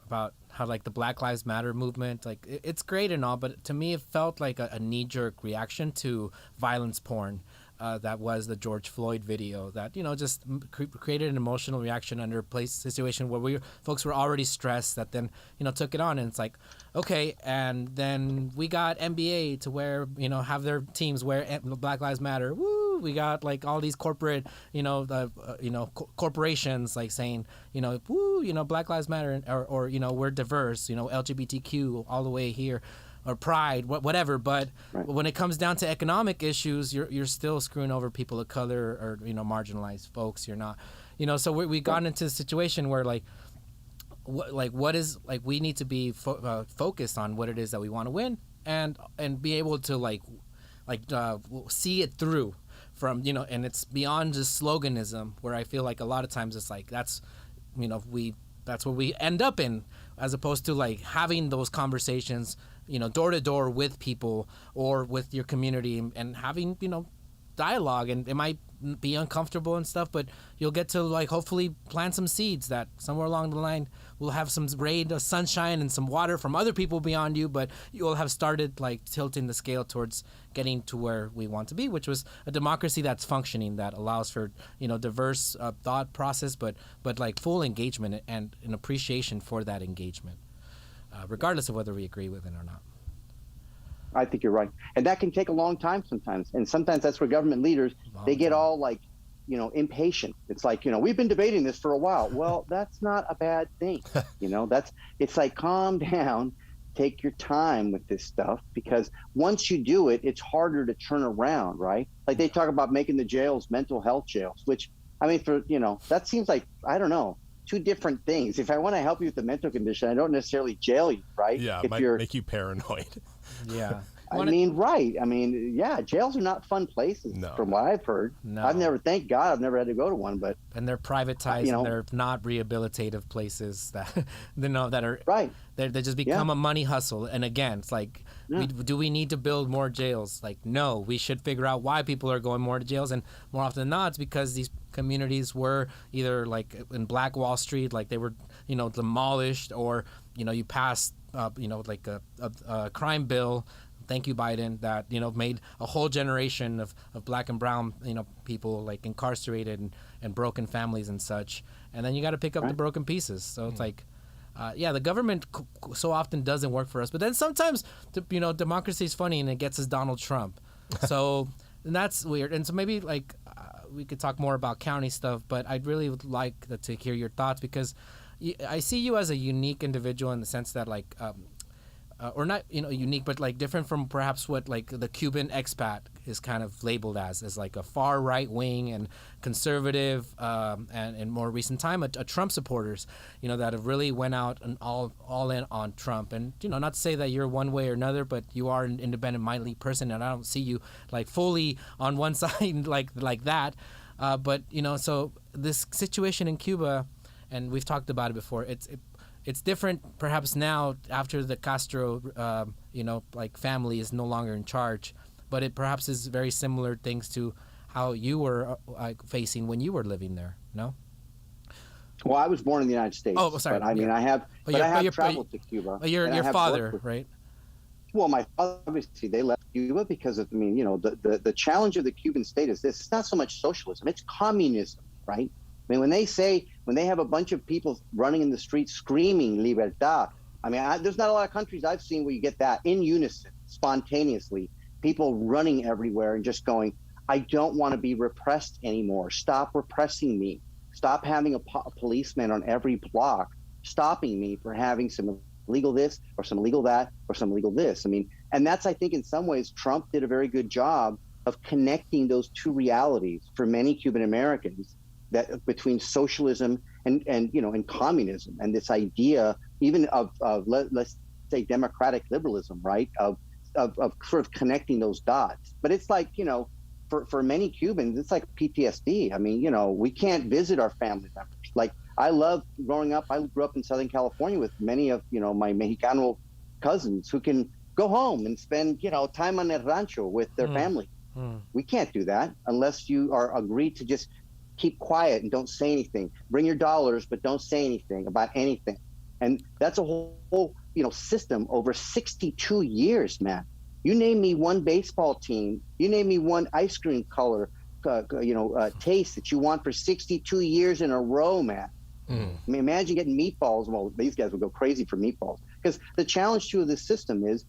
about how like the Black Lives Matter movement, like it's great and all, but to me it felt like a knee-jerk reaction to violence porn. That was the George Floyd video that, just created an emotional reaction under a situation where folks were already stressed that then, took it on. And it's like, okay, and then we got NBA to wear, have their teams wear Black Lives Matter. Woo! We got like all these corporate, corporations like saying, woo, Black Lives Matter, or we're diverse, LGBTQ all the way here. Or pride, whatever, but when it comes down to economic issues, you're still screwing over people of color or marginalized folks. You're not, So we got into a situation where what is we need to be focused on what it is that we want to win and be able to see it through from and it's beyond just sloganism, where I feel like a lot of times it's like that's what we end up in, as opposed to like having those conversations door to door with people or with your community and having, dialogue. And it might be uncomfortable and stuff, but you'll get to like hopefully plant some seeds that somewhere along the line will have some rain, sunshine, and some water from other people beyond you, but you will have started like tilting the scale towards getting to where we want to be, which was a democracy that's functioning, that allows for, you know, diverse thought process, but like full engagement and an appreciation for that engagement, regardless of whether we agree with it or not. I think you're right. And that can take a long time sometimes. And sometimes that's where government leaders, they get all like, you know, impatient. It's like, you know, we've been debating this for a while. Well, that's not a bad thing. You know, it's like, calm down, take your time with this stuff, because once you do it, it's harder to turn around, right? Like they talk about making the jails mental health jails, which, I mean, for, you know, that seems like, I don't know, two different things. If I want to help you with the mental condition, I don't necessarily jail you, right? Yeah, if it might make you paranoid. Yeah. I mean, right. I mean, yeah, jails are not fun places from what I've heard. No. I've never, thank God, I've never had to go to one, but. And they're privatized, you know, and they're not rehabilitative places that, you know, that are, right. They just become a money hustle. And again, it's like, do we need to build more jails? Like, no, we should figure out why people are going more to jails. And more often than not, it's because these communities were either like in Black Wall Street, like they were, you know, demolished, or, you know, you passed, you know, like a crime bill. Thank you, Biden, that, you know, made a whole generation of black and brown, you know, people like incarcerated and broken families and such. And then you got to pick up the broken pieces. So it's like, yeah, the government so often doesn't work for us. But then sometimes, you know, democracy is funny and it gets us Donald Trump. So and that's weird. And so maybe like we could talk more about county stuff, but I'd really would like to hear your thoughts, because I see you as a unique individual in the sense that like, or not, you know, unique, but like different from perhaps what like the Cuban expat is kind of labeled as like a far right wing and conservative, and in more recent time, a Trump supporters, you know, that have really went out and all in on Trump. And, you know, not to say that you're one way or another, but you are an independent minded person, and I don't see you like fully on one side like that. But, you know, so this situation in Cuba, and we've talked about it before, it's different perhaps now after the Castro, you know, like family is no longer in charge, but it perhaps is very similar things to how you were facing when you were living there, no? Well, I was born in the United States. Oh, sorry. But I mean, I have traveled to Cuba. But your father, right? Well, my father, obviously, they left Cuba because of, I mean, you know, the challenge of the Cuban state is this. It's not so much socialism, it's communism, right? I mean, when they have a bunch of people running in the streets screaming libertad, I mean, there's not a lot of countries I've seen where you get that in unison, spontaneously, people running everywhere and just going, I don't want to be repressed anymore. Stop repressing me. Stop having a policeman on every block stopping me for having some illegal this or some illegal that or some illegal this. I mean, and that's, I think in some ways, Trump did a very good job of connecting those two realities for many Cuban Americans, that between socialism and you know, and communism, and this idea even of let's say democratic liberalism, right? Of sort of connecting those dots. But it's like, you know, for many Cubans, it's like PTSD. I mean, you know, we can't visit our family members. Like I love growing up. I grew up in Southern California with many of, you know, my Mexicano cousins who can go home and spend, you know, time on their rancho with their family. We can't do that unless you are agreed to just keep quiet and don't say anything. Bring your dollars, but don't say anything about anything. And that's a whole, you know, system over 62 years, man. You name me one baseball team, you name me one ice cream color, taste that you want for 62 years in a row, man. I mean, imagine getting meatballs. Well, these guys would go crazy for meatballs, because the challenge to this system is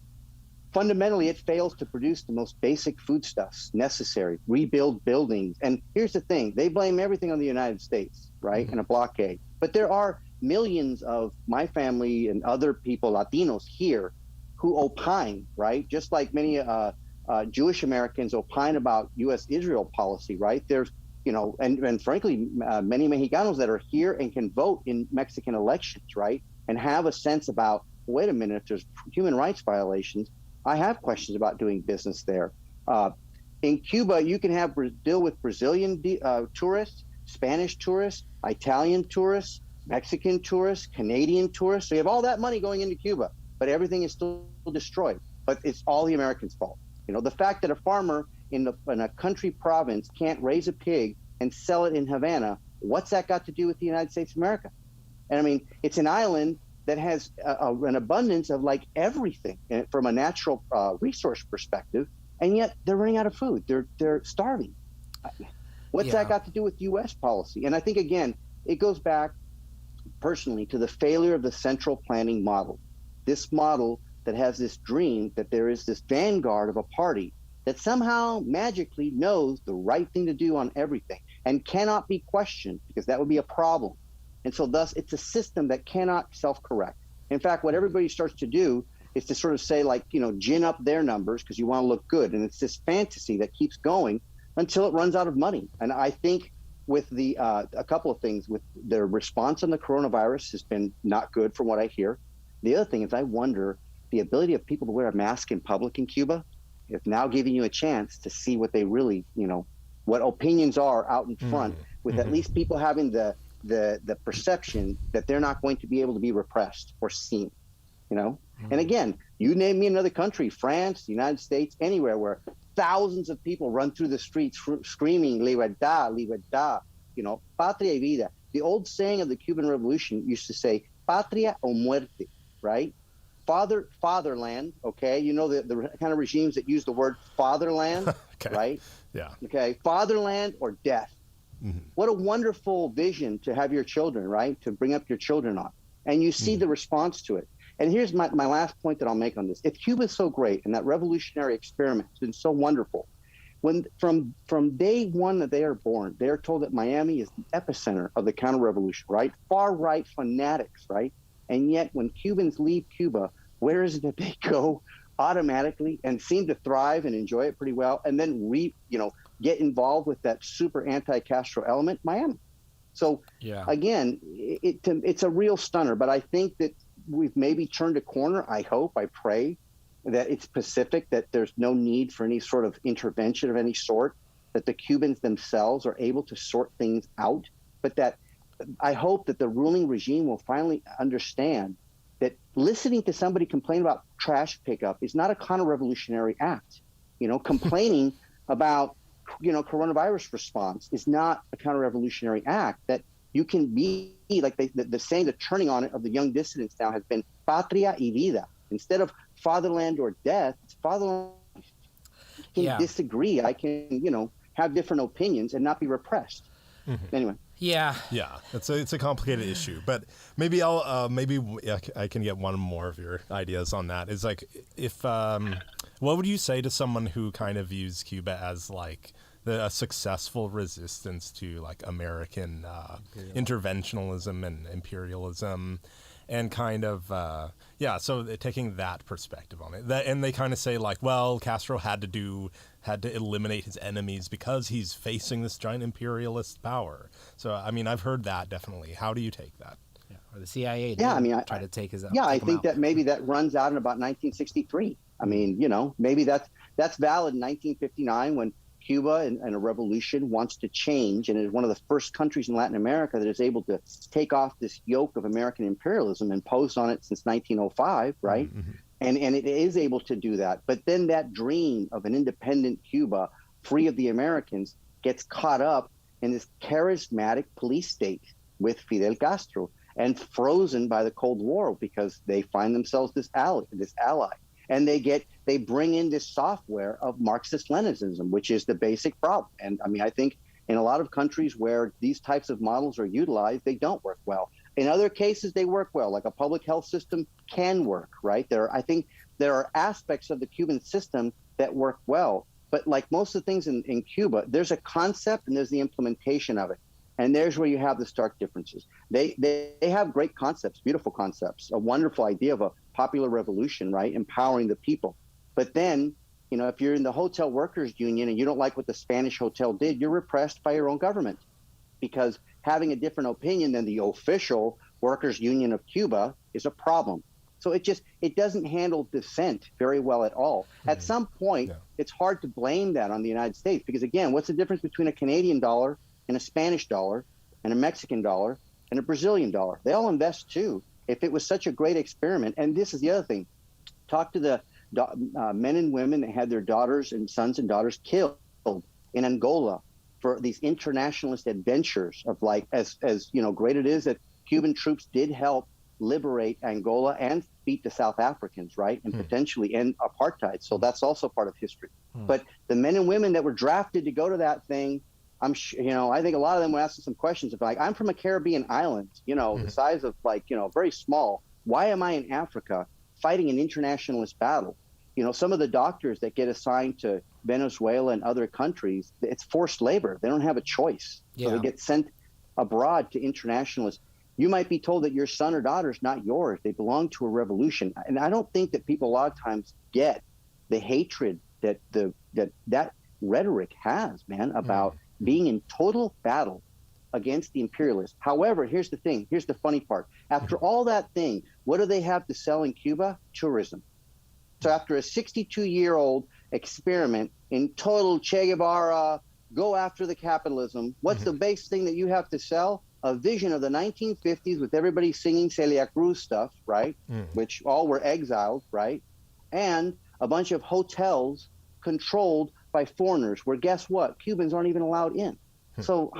fundamentally it fails to produce the most basic foodstuffs necessary, rebuild buildings. And here's the thing, they blame everything on the United States, right, in a blockade. But there are millions of my family and other people, Latinos here, who opine, right, just like many Jewish Americans opine about U.S.-Israel policy, right? There's, you know, and frankly, many Mexicanos that are here and can vote in Mexican elections, right, and have a sense about, wait a minute, if there's human rights violations, I have questions about doing business there. In Cuba, you can have deal with Brazilian tourists, Spanish tourists, Italian tourists, Mexican tourists, Canadian tourists. So you have all that money going into Cuba, but everything is still destroyed. But it's all the Americans' fault. You know, the fact that a farmer in a country province can't raise a pig and sell it in Havana, what's that got to do with the United States of America? And I mean, it's an island that has an abundance of like everything from a natural resource perspective, and yet they're running out of food. They're starving. What's that got to do with U.S. policy? And I think, again, it goes back personally to the failure of the central planning model. This model that has this dream that there is this vanguard of a party that somehow magically knows the right thing to do on everything and cannot be questioned, because that would be a problem. And so thus it's a system that cannot self-correct. In fact, what everybody starts to do is to sort of say, like, gin up their numbers because you want to look good. And it's this fantasy that keeps going until it runs out of money. And I think with the a couple of things, with their response on the coronavirus has been not good from what I hear. The other thing is, I wonder, the ability of people to wear a mask in public in Cuba is now giving you a chance to see what they really, what opinions are out in front, with at least people having the perception that they're not going to be able to be repressed or seen, And again, you name me another country, France, the United States, anywhere where thousands of people run through the streets screaming libertad, libertad, patria y vida. The old saying of the Cuban Revolution used to say patria o muerte, right? Fatherland, okay? The kind of regimes that use the word fatherland, okay. Right? Yeah. Okay, fatherland or death. Mm-hmm. What a wonderful vision to have your children, right? To bring up your children on. And you see the response to it. And here's my last point that I'll make on this. If Cuba is so great and that revolutionary experiment has been so wonderful, when from day one that they are born, they are told that Miami is the epicenter of the counter-revolution, right? Far-right fanatics, right? And yet when Cubans leave Cuba, where is it that they go automatically and seem to thrive and enjoy it pretty well, and then get involved with that super anti-Castro element? Miami. So again, it's a real stunner, but I think that we've maybe turned a corner. I hope, I pray that it's pacific, that there's no need for any sort of intervention of any sort, that the Cubans themselves are able to sort things out, but that I hope that the ruling regime will finally understand that listening to somebody complain about trash pickup is not a counter-revolutionary act. Complaining about coronavirus response is not a counter-revolutionary act. That you can be like the saying, the turning on it of the young dissidents now has been patria y vida. Instead of fatherland or death, it's fatherland. I can disagree. I can, have different opinions and not be repressed. Mm-hmm. Anyway. Yeah, it's a complicated issue, but maybe I can get one more of your ideas on that. Is like, if what would you say to someone who kind of views Cuba as like a successful resistance to like American interventionism and imperialism, and kind of so taking that perspective on it, and they kind of say like, well, Castro had to eliminate his enemies because he's facing this giant imperialist power. So I mean, I've heard that definitely. How do you take that? Yeah, or the CIA? Try to take his. I think out. That maybe that runs out in about 1963. I mean, maybe that's valid in 1959 when Cuba and a revolution wants to change, and is one of the first countries in Latin America that is able to take off this yoke of American imperialism imposed on it since 1905, right? Mm-hmm. And it is able to do that. But then that dream of an independent Cuba, free of the Americans, gets caught up in this charismatic police state with Fidel Castro and frozen by the Cold War, because they find themselves this ally. And they bring in this software of Marxist-Leninism, which is the basic problem. And I mean, I think in a lot of countries where these types of models are utilized, they don't work well. In other cases, they work well, like a public health system can work, right? I think there are aspects of the Cuban system that work well, but like most of the things in Cuba, there's a concept and there's the implementation of it. And there's where you have the stark differences. They have great concepts, beautiful concepts, a wonderful idea of a popular revolution, right? Empowering the people. But then, if you're in the hotel workers union and you don't like what the Spanish hotel did, you're repressed by your own government, because having a different opinion than the official workers union of Cuba is a problem. So it doesn't handle dissent very well at all. Mm-hmm. At some point, it's hard to blame that on the United States, because again, what's the difference between a Canadian dollar and a Spanish dollar and a Mexican dollar and a Brazilian dollar? They all invest too. If it was such a great experiment, and this is the other thing, talk to the men and women that had their daughters and sons and daughters killed in Angola for these internationalist adventures of like, as great it is that Cuban troops did help liberate Angola and beat the South Africans, right? And potentially end apartheid. So that's also part of history. But the men and women that were drafted to go to that thing, I think a lot of them were asking some questions of like, I'm from a Caribbean island, the size of like, very small. Why am I in Africa fighting an internationalist battle? Some of the doctors that get assigned to Venezuela and other countries, it's forced labor. They don't have a choice. So they get sent abroad to internationalists. You might be told that your son or daughter is not yours. They belong to a revolution. And I don't think that people a lot of times get the hatred that that rhetoric has, man, about being in total battle against the imperialists. However, here's the thing. Here's the funny part. After all that thing, what do they have to sell in Cuba? Tourism. So after a 62-year-old experiment in total Che Guevara, go after the capitalism, what's the base thing that you have to sell? A vision of the 1950s with everybody singing Celia Cruz stuff, right? Which all were exiled, right? And a bunch of hotels controlled by foreigners where guess what? Cubans aren't even allowed in. So,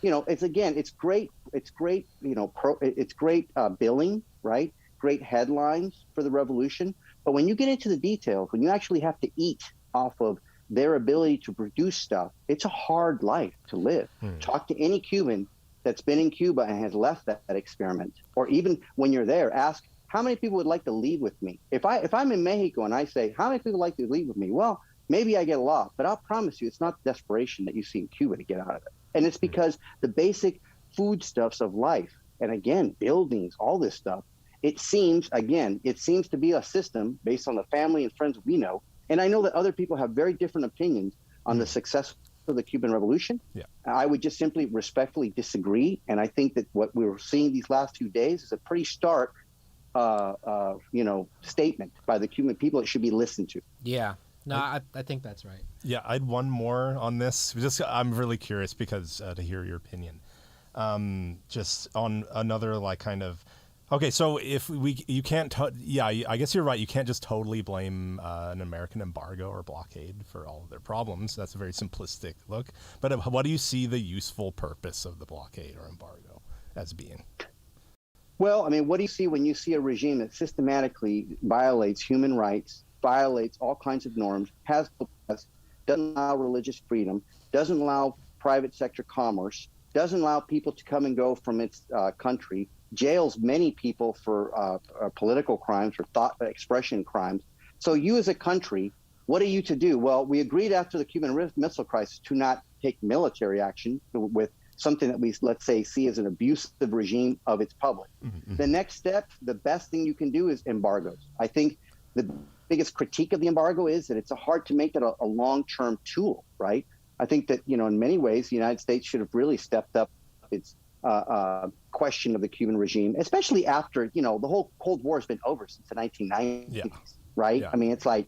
it's great. It's great, it's great billing, right? Great headlines for the revolution. But when you get into the details, when you actually have to eat off of their ability to produce stuff, it's a hard life to live. Talk to any Cuban that's been in Cuba and has left that experiment. Or even when you're there, ask how many people would like to leave with me? If I'm in Mexico and I say, how many people would like to leave with me? Well, maybe I get a lot, but I'll promise you it's not the desperation that you see in Cuba to get out of it. And it's because the basic foodstuffs of life, and again, buildings, all this stuff, it seems to be a system based on the family and friends we know. And I know that other people have very different opinions on the success of the Cuban Revolution. Yeah. I would just simply respectfully disagree. And I think that what we were seeing these last few days is a pretty stark, statement by the Cuban people. It should be listened to. Yeah. No, I think that's right. Yeah, I had one more on this. I'm really curious because to hear your opinion. Just on another kind of. Okay, so if you can't, I guess you're right. You can't just totally blame an American embargo or blockade for all of their problems. That's a very simplistic look. But what do you see the useful purpose of the blockade or embargo as being? Well, I mean, what do you see when you see a regime that systematically violates human rights, violates all kinds of norms, doesn't allow religious freedom, doesn't allow private sector commerce, doesn't allow people to come and go from its country, jails many people for political crimes or thought expression crimes. So you as a country, what are you to do? Well, we agreed after the Cuban Missile Crisis to not take military action with something that we, let's say, see as an abusive regime of its public. The next step, the best thing you can do is embargoes. I think the biggest critique of the embargo is that it's hard to make that a long-term tool, right? I think that, in many ways, the United States should have really stepped up its question of the Cuban regime, especially after, the whole Cold War has been over since the 1990s, right? Yeah. I mean, it's like,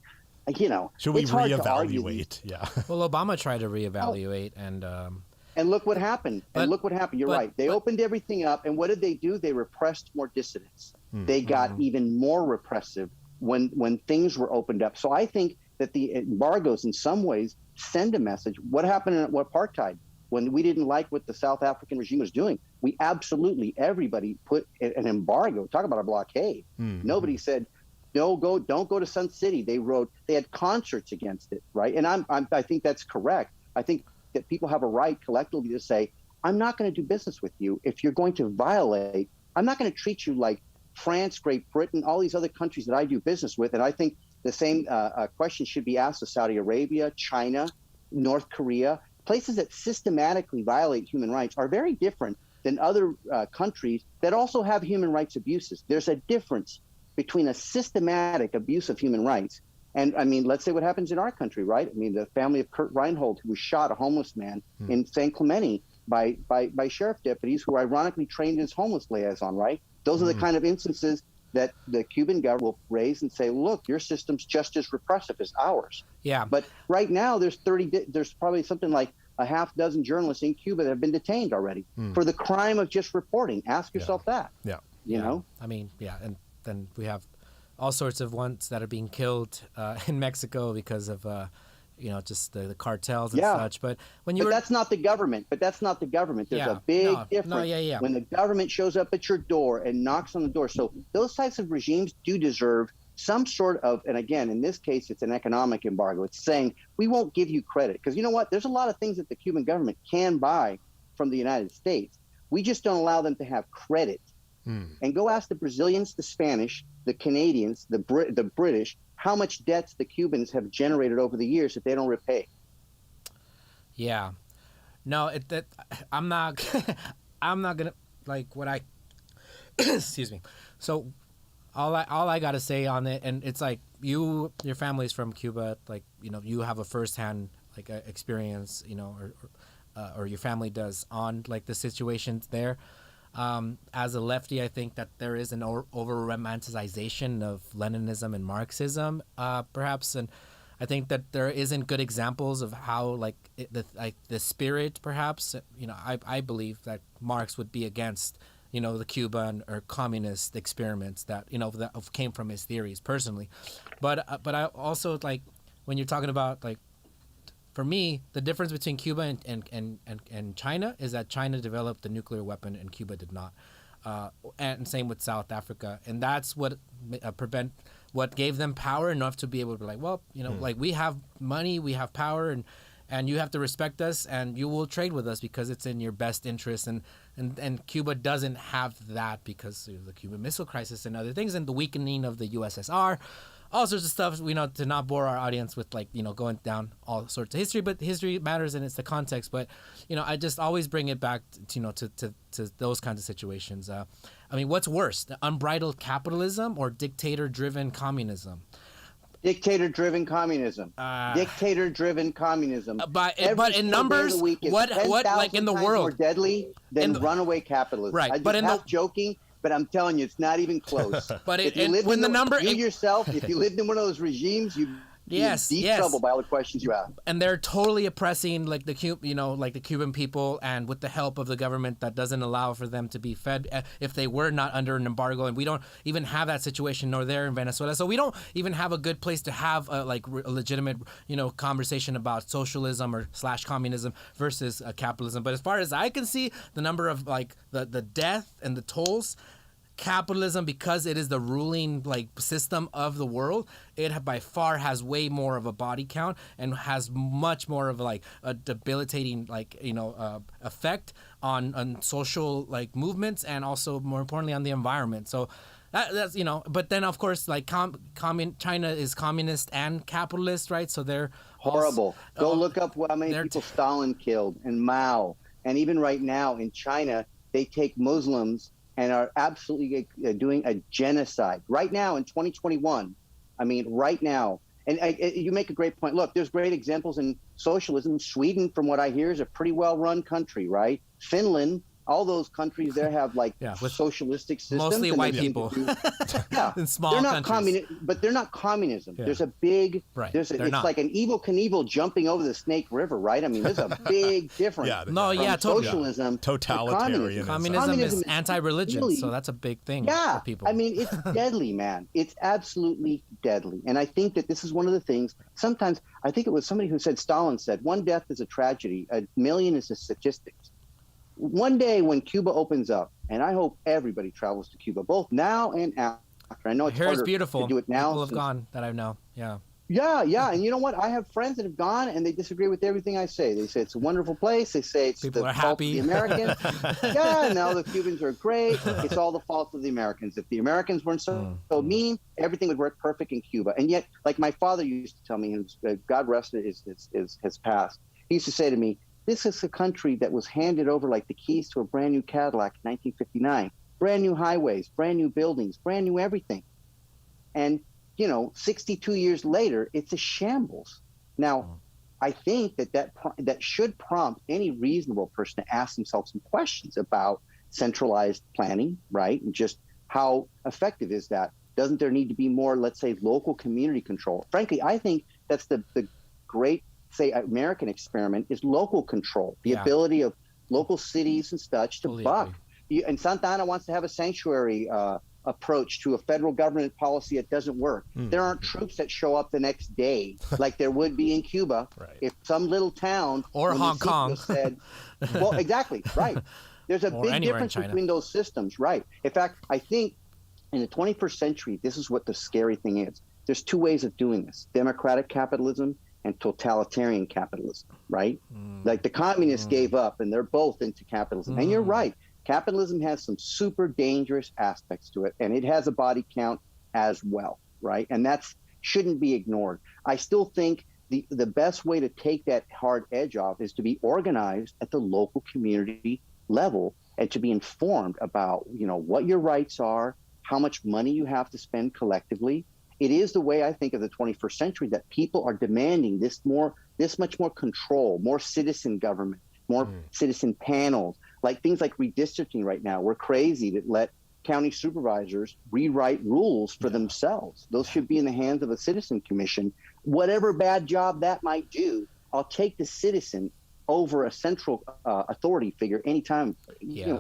should we reevaluate? Yeah. Well, Obama tried to reevaluate and look what happened. You're right. They opened everything up. And what did they do? They repressed more dissidents. They got even more repressive when things were opened up. So I think that the embargoes in some ways send a message. What happened in apartheid? When we didn't like what the South African regime was doing, we everybody put an embargo. Talk about a blockade. Nobody said, don't go to Sun City. They had concerts against it, right? And I think that's correct. I think that people have a right collectively to say, I'm not going to do business with you if you're going to violate. I'm not going to treat you like France, Great Britain, all these other countries that I do business with. And I think the same question should be asked of Saudi Arabia, China, North Korea. Places that systematically violate human rights are very different than other countries that also have human rights abuses. There's a difference between a systematic abuse of human rights and, I mean, let's say what happens in our country, right? I mean, the family of Kurt Reinhold, who was shot, a homeless man, in San Clemente by sheriff deputies who were ironically trained as homeless liaison, right? Those are the kind of instances that the Cuban government will raise and say, look, your system's just as repressive as ours. Yeah. But right now there's probably something like a half dozen journalists in Cuba that have been detained already for the crime of just reporting. Ask yourself that. Yeah. You know? I mean, and then we have all sorts of ones that are being killed in Mexico because of just the cartels and Yeah. such. But when you But were, that's not the government. There's Yeah. a big No, difference yeah. when the government shows up at your door and knocks on the door. So those types of regimes do deserve some sort of, and again, in this case, it's an economic embargo. It's saying we won't give you credit because you know what? There's a lot of things that the Cuban government can buy from the United States. We just don't allow them to have credit. And go ask the Brazilians, the Spanish, the Canadians, the British, how much debts the Cubans have generated over the years that they don't repay. Yeah. No, I'm not I'm not gonna like what I excuse me. So all I gotta say on it, and it's like your family's from Cuba, like you have a firsthand like experience, or your family does on like the situations there. As a lefty, I think that there is an over romanticization of Leninism and Marxism, perhaps, and I think that there isn't good examples of how the spirit, perhaps. I believe that Marx would be against the Cuban or communist experiments that that came from his theories personally, but I also like when you're talking about like. For me, the difference between Cuba and China is that China developed the nuclear weapon and Cuba did not, and same with South Africa, and that's what what gave them power enough to be able to be like, well, like we have money, we have power, and you have to respect us, and you will trade with us because it's in your best interest, and Cuba doesn't have that because of the Cuban Missile Crisis and other things, and the weakening of the USSR. All sorts of stuff, to not bore our audience with going down all sorts of history, but history matters and it's the context. But, I just always bring it back to those kinds of situations. What's worse, the unbridled capitalism or dictator-driven communism? Dictator-driven communism. Dictator-driven communism. But in numbers, what like in the world? More deadly than runaway capitalism. Right, I'm just joking. But I'm telling you, it's not even close. But if you lived in one of those regimes, you'd be in deep trouble by all the questions you ask. And they're totally oppressing like the Cuban people, and with the help of the government that doesn't allow for them to be fed if they were not under an embargo. And we don't even have that situation nor there in Venezuela. So we don't even have a good place to have a legitimate conversation about socialism or / communism versus capitalism. But as far as I can see, the number of like the death and the tolls. Capitalism, because it is the ruling system of the world, it by far has way more of a body count and has much more of a debilitating effect on social movements, and also more importantly on the environment. So that's but then of course China is communist and capitalist, right? So they're horrible. Go look up how many people Stalin killed and Mao, and even right now in China they take Muslims and are absolutely doing a genocide right now in 2021. Right now. And you make a great point. Look, there's great examples in socialism. Sweden, from what I hear, is a pretty well-run country, right? Finland, all those countries there have with socialistic systems. Mostly white people. In small countries. But they're not communism. Yeah. There's a big, it's like an Evel Knievel jumping over the Snake River, right? There's a big difference. Socialism, totalitarian. Communism is anti-religion, really, so that's a big thing for people. It's deadly, man. It's absolutely deadly. And I think that this is one of the things, sometimes, I think it was somebody who said, Stalin said, one death is a tragedy, a million is a statistic. One day when Cuba opens up, and I hope everybody travels to Cuba, both now and after. I know it's harder beautiful. to do it now. People have gone that I know. Yeah. Yeah. And you know what? I have friends that have gone, and they disagree with everything I say. They say it's a wonderful place. They say it's people the are fault happy. of the Americans. No, the Cubans are great. It's all the fault of the Americans. If the Americans weren't so mean, everything would work perfect in Cuba. And yet, like my father used to tell me, God rest his past, he used to say to me, this is a country that was handed over like the keys to a brand new Cadillac in 1959. Brand new highways, brand new buildings, brand new everything. And, 62 years later, it's a shambles. Now, I think that should prompt any reasonable person to ask themselves some questions about centralized planning, right? And just how effective is that? Doesn't there need to be more, let's say, local community control? Frankly, I think that's the great American experiment is local control, the ability of local cities and such to buck. And Santa Ana wants to have a sanctuary approach to a federal government policy that doesn't work. There aren't troops that show up the next day like there would be in Cuba if some little town or Hong Kong said, well, exactly, right. There's a big difference between those systems, right? In fact, I think in the 21st century, this is what the scary thing is. There's two ways of doing this: democratic capitalism and totalitarian capitalism, right? Like the communists gave up, and they're both into capitalism. And you're right. Capitalism has some super dangerous aspects to it, and it has a body count as well, right? And that shouldn't be ignored. I still think the best way to take that hard edge off is to be organized at the local community level and to be informed about, what your rights are, how much money you have to spend collectively. It is the way I think of the 21st century that people are demanding this much more control, more citizen government, more citizen panels, like things like redistricting right now. We're crazy to let county supervisors rewrite rules for themselves. Those should be in the hands of a citizen commission. Whatever bad job that might do, I'll take the citizen over a central authority figure anytime,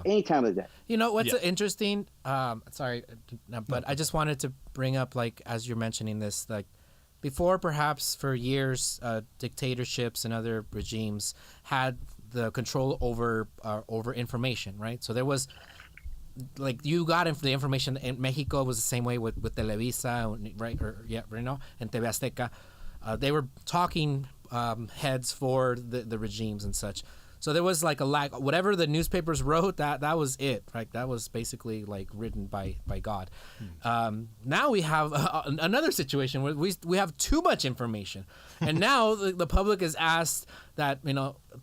any time of the day. What's interesting? Sorry, but I just wanted to bring up, like, as you're mentioning this, like, before perhaps for years, dictatorships and other regimes had the control over information, right? So there was, like, you got the information in Mexico was the same way with Televisa, right? And TV Azteca. They were talking heads for the regimes and such. So there was like a lack. Whatever the newspapers wrote, that was it, right? That was basically like written by God. Now we have another situation where we have too much information, and now the public is asked that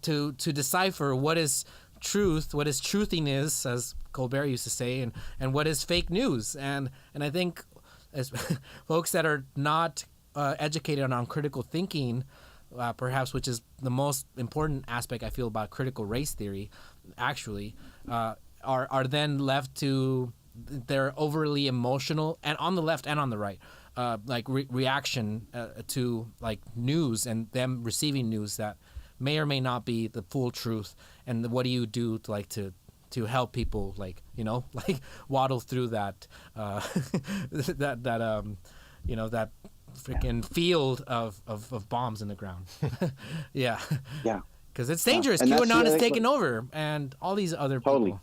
to decipher what is truth, what is truthiness, as Colbert used to say, and what is fake news. And I think as folks that are not educated on critical thinking, perhaps, which is the most important aspect I feel about critical race theory, actually, are then left to their overly emotional, and on the left and on the right, reaction to like news and them receiving news that may or may not be the full truth. And what do you do to help people waddle through that that freaking field of bombs in the ground. yeah because it's dangerous. QAnon is taking over, and all these other people.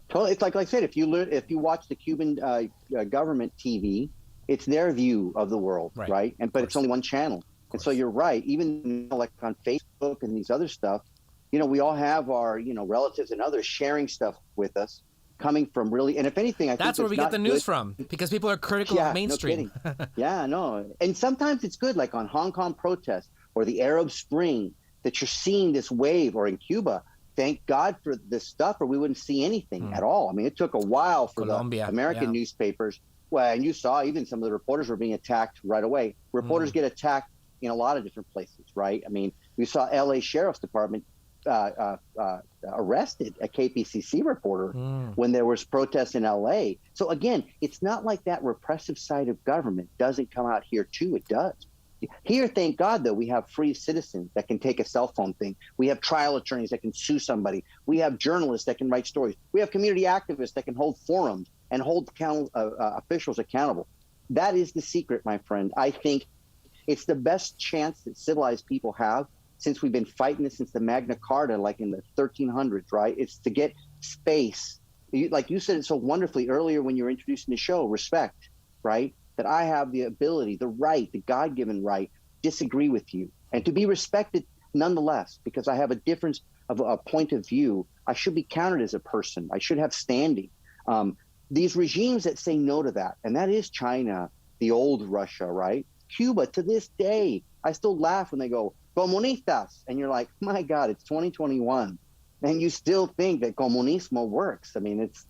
Totally. It's like I said, if you watch the Cuban government TV, it's their view of the world, right? But it's only one channel. And so you're right. Even like on Facebook and these other stuff, we all have our relatives and others sharing stuff with us, coming from really, and if anything, I think that's where we get the news from, because people are critical of mainstream. No and sometimes it's good, like on Hong Kong protests or the Arab Spring, that you're seeing this wave, or in Cuba. Thank God for this stuff, or we wouldn't see anything at all. I mean, it took a while for Colombia, the American newspapers. Well, and you saw even some of the reporters were being attacked right away. Reporters get attacked in a lot of different places, right? I mean, we saw LA Sheriff's Department arrested a KPCC reporter when there was protests in LA. So again, it's not like that repressive side of government doesn't come out here too. It does. Here, thank God, though, we have free citizens that can take a cell phone thing. We have trial attorneys that can sue somebody. We have journalists that can write stories. We have community activists that can hold forums and hold officials accountable. That is the secret, my friend. I think it's the best chance that civilized people have, since we've been fighting this since the Magna Carta, like in the 1300s, right? It's to get space. Like you said it so wonderfully earlier when you were introducing the show, respect, right? That I have the ability, the right, the God-given right, disagree with you, and to be respected nonetheless, because I have a difference of a point of view. I should be counted as a person. I should have standing. These regimes that say no to that, and that is China, the old Russia, right? Cuba, to this day, I still laugh when they go, comunistas, and you're like, my God, it's 2021, and you still think that comunismo works. I mean, it's,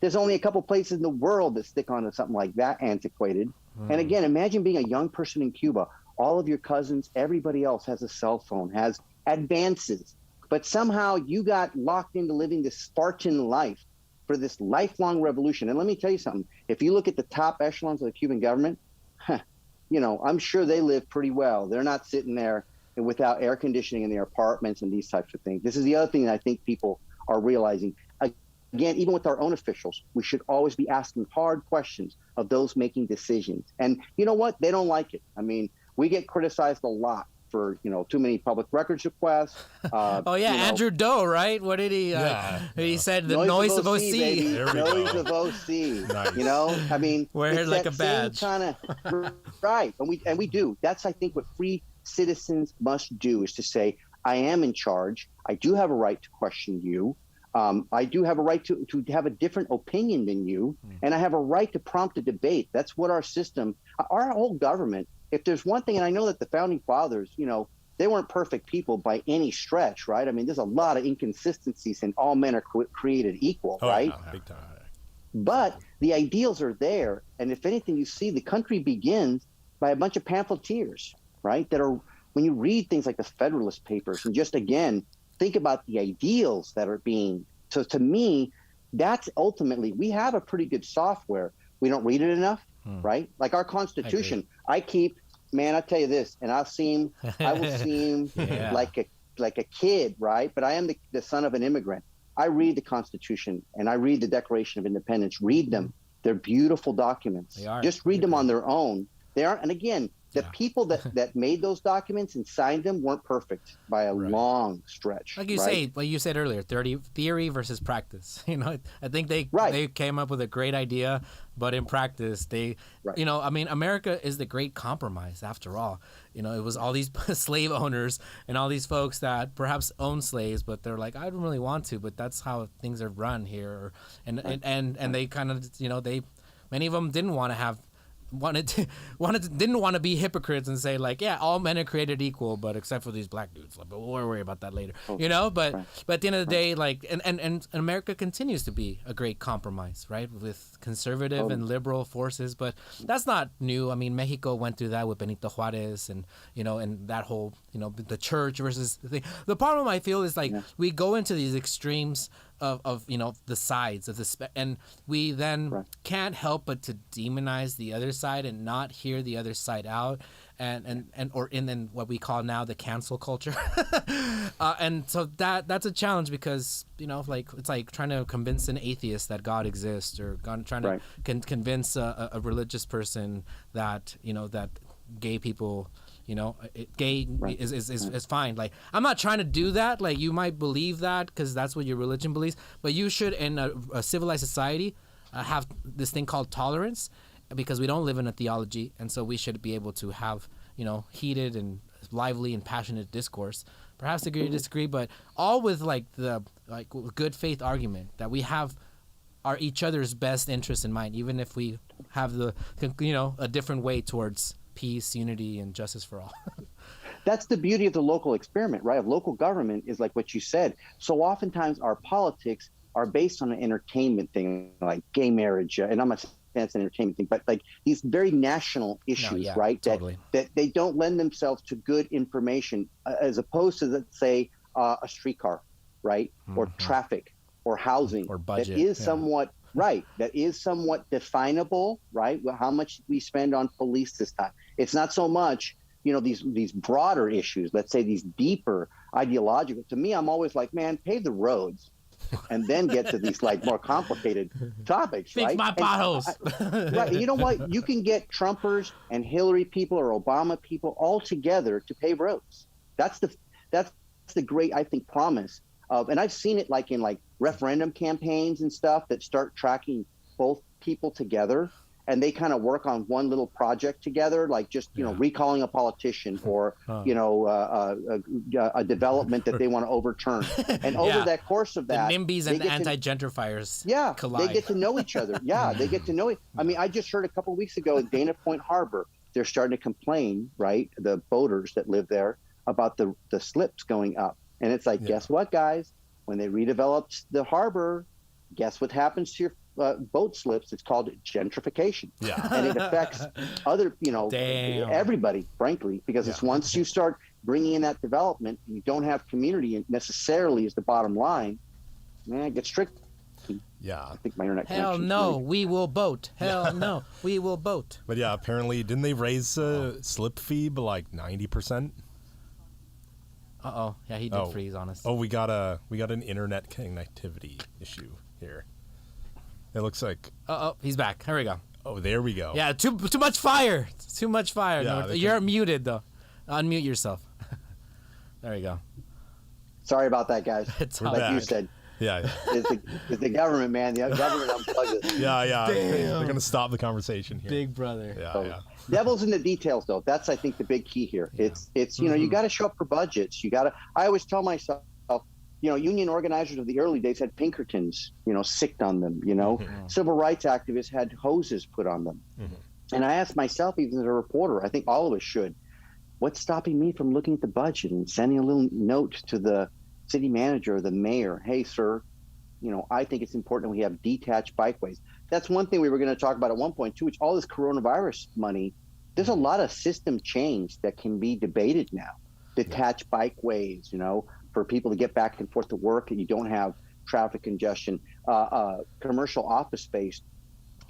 there's only a couple places in the world that stick on to something like that antiquated. And again, imagine being a young person in Cuba. All of your cousins, everybody else has a cell phone, has advances, but somehow you got locked into living this Spartan life for this lifelong revolution. And let me tell you something. If you look at the top echelons of the Cuban government, I'm sure they live pretty well. They're not sitting there without air conditioning in their apartments and these types of things. This is the other thing that I think people are realizing. again, even with our own officials, we should always be asking hard questions of those making decisions. And you know what? They don't like it. I mean, we get criticized a lot for, too many public records requests. Oh yeah, Andrew Doe, right? What did he? He said the noise of OC. Baby. Noise of OC. Nice. I mean, wear it like a badge. Kind of right, and we do. That's, I think, what free citizens must do, is to say, I am in charge. I do have a right to question you. I do have a right to have a different opinion than you, and I have a right to prompt a debate. That's what our system, our whole government. If there's one thing, and I know that the founding fathers, they weren't perfect people by any stretch, right? I mean, there's a lot of inconsistencies, and all men are created equal, right? Yeah, big time. But the ideals are there, and if anything, you see the country begins by a bunch of pamphleteers, right? That are, when you read things like the Federalist Papers, and just again think about the ideals that are being. So to me, that's ultimately, we have a pretty good software. We don't read it enough. Right? Like our Constitution, I tell you this, and I will seem like a kid, right? But I am the son of an immigrant. I read the Constitution and I read the Declaration of Independence. Read them. They're beautiful documents. They are. Just read them on their own. They aren't. And again, the people that made those documents and signed them weren't perfect by a long stretch. Like you say, like you said earlier, theory versus practice. I think they came up with a great idea, but in practice, America is the great compromise after all. It was all these slave owners and all these folks that perhaps own slaves, but they're like, I don't really want to, but that's how things are run here. And they kind of, many of them didn't want to have didn't want to be hypocrites and say like, yeah, all men are created equal, but except for these black dudes. But we'll worry about that later, But at the end of the day, like, and America continues to be a great compromise, right, with conservative and liberal forces. But that's not new. I mean, Mexico went through that with Benito Juarez, and and that whole the church versus the thing. The problem I feel is like we go into these extremes of the sides of the and we then can't help but to demonize the other side and not hear the other side out, and then what we call now the cancel culture. And so that's a challenge, because like it's like trying to convince an atheist that God exists, or trying to convince a religious person that that gay people gay is fine. Like, I'm not trying to do that. Like, you might believe that because that's what your religion believes, but you should, in a civilized society, have this thing called tolerance, because we don't live in a theology, and so we should be able to have heated and lively and passionate discourse. Perhaps agree to disagree, but all with good faith argument that we have each other's best interests in mind, even if we have a different way towards peace, unity, and justice for all. That's the beauty of the local experiment, right? Of local government, is like what you said. So oftentimes our politics are based on an entertainment thing, like gay marriage, and I'm not saying it's an entertainment thing, but like these very national issues, right? Totally. That they don't lend themselves to good information, as opposed to, let's say, a streetcar, right? Or traffic, or housing, or budget. That is somewhat that is somewhat definable, right? Well, how much we spend on police this time. It's not so much, these broader issues, let's say these deeper ideological. To me, I'm always like, man, pave the roads and then get to these like more complicated topics, Fix right? my potholes. Right. You know what? You can get Trumpers and Hillary people or Obama people all together to pave roads. That's the great, I think, promise of, and I've seen it like in referendum campaigns and stuff that start tracking both people together, and they kind of work on one little project together, like just recalling a politician, or a development that they want to overturn. And over that course of that, the NIMBYs and the anti-gentrifiers collide. They get to know each other. They get to know it. I mean, I just heard a couple of weeks ago at Dana Point Harbor, they're starting to complain, right, the boaters that live there, about the slips going up. And it's like, guess what, guys? When they redeveloped the harbor, guess what happens to your boat slips? It's called gentrification. And it affects other, everybody, frankly, because it's once you start bringing in that development, and you don't have community necessarily is the bottom line, man, it gets tricky. I think my internet Hell no, we will boat. Hell no, we will boat. But yeah, apparently, didn't they raise slip fee by like 90%? Yeah, he did freeze on us. Oh, we got an internet connectivity issue. here. It looks like. Oh, he's back. Here we go. Oh, there we go. Yeah, too much fire. Too much fire. Yeah, No, you're muted though. Unmute yourself. There you go. Sorry about that, guys. It's like back. you said. Yeah. It's the government, man. The government unplugged us. Yeah. Damn. They're gonna stop the conversation here. Big brother. Yeah, So, yeah. Devil's in the details, though. That's, I think, the big key here. Yeah. It's you know, you got to show up for budgets. I always tell myself, you know, union organizers of the early days had Pinkertons, you know, sicked on them. You know, civil rights activists had hoses put on them. And I asked myself, even as a reporter, I think all of us should, what's stopping me from looking at the budget and sending a little note to the city manager or the mayor? Hey, sir, you know, I think it's important we have detached bikeways. That's one thing we were going to talk about at one point too, which all this coronavirus money, there's a lot of system change that can be debated now. Detached bikeways, you know, for people to get back and forth to work and you don't have traffic congestion. Commercial office space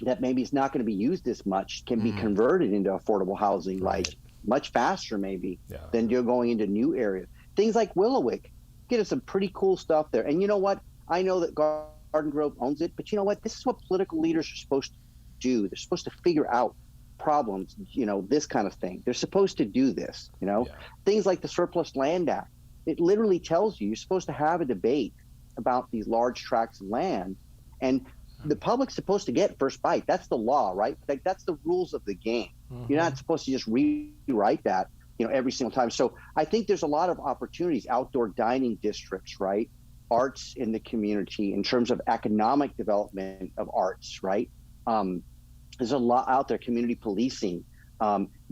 that maybe is not going to be used as much can be converted into affordable housing, like much faster maybe than you're going into new areas. Things like Willowick, get us some pretty cool stuff there. And you know what? I know that Garden Grove owns it, but you know what? This is what political leaders are supposed to do. They're supposed to figure out problems, you know, this kind of thing. They're supposed to do this, you know? Things like the Surplus Land Act. It literally tells you you're supposed to have a debate about these large tracts of land, and the public's supposed to get first bite. That's the law, right? Like, that's the rules of the game. You're not supposed to just rewrite that, you know, every single time. So I think there's a lot of opportunities, outdoor dining districts, right? Arts in the community in terms of economic development of arts, right? There's a lot out there, community policing,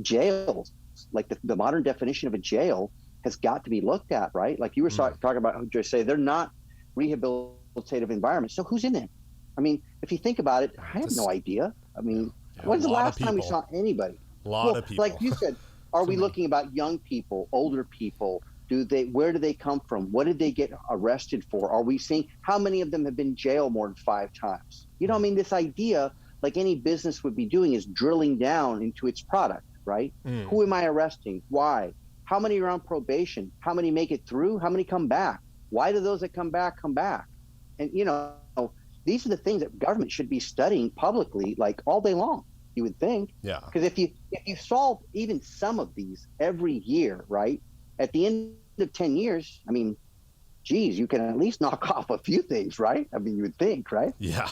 jails, like the modern definition of a jail has got to be looked at, right? Like you were talking about, Joy, say they're not rehabilitative environments. So who's in it? I mean, if you think about it, I have no idea. I mean, when's the last time we saw anybody? A lot of people. Like you said, are we looking about young people, older people? Where do they come from? What did they get arrested for? Are we seeing how many of them have been jailed more than 5 times? You know, I mean, this idea, like any business would be doing, is drilling down into its product, right? Who am I arresting? Why? How many are on probation? How many make it through? How many come back? Why do those that come back? And, you know, these are the things that government should be studying publicly, like all day long, you would think. Yeah. Because if you solve even some of these every year, right, at the end of 10 years, I mean, geez, you can at least knock off a few things, right? I mean, you would think, right? Yeah.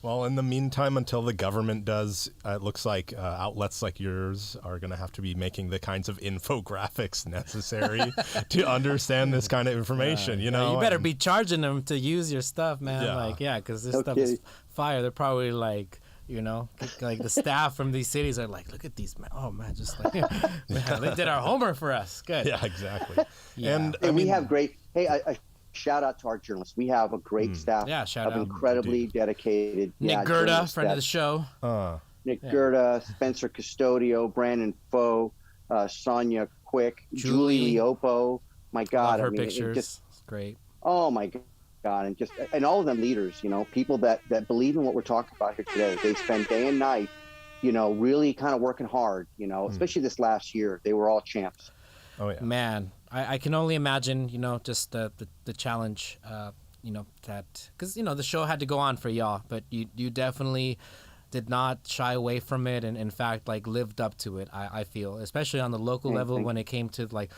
Well, in the meantime, until the government does, it looks like outlets like yours are going to have to be making the kinds of infographics necessary to understand this kind of information, you know? You better be charging them to use your stuff, man. Yeah. Like, because this stuff is fire. They're probably like, you know, like the staff from these cities are like, look at these, man. Oh, man, just like, man, they did our homework for us. Good. Yeah, exactly. Yeah. And we have great, a shout out to our journalists. We have a great staff of incredibly dedicated. Nick Gerda, friend of the show. Nick Gerda, Spencer Custodio, Brandon Foe, Sonia Quick, Julie Leopo. My God. Love her pictures. It's great. Oh, my God. And all of them leaders, you know, people that believe in what we're talking about here today. They spend day and night, you know, really kind of working hard, you know, especially this last year. They were all champs. Oh, yeah. Man, I can only imagine, you know, just the challenge, you know, that, because, you know, the show had to go on for y'all, but you definitely did not shy away from it, and in fact, like, lived up to it. I feel, especially on the local level, when it came to, like,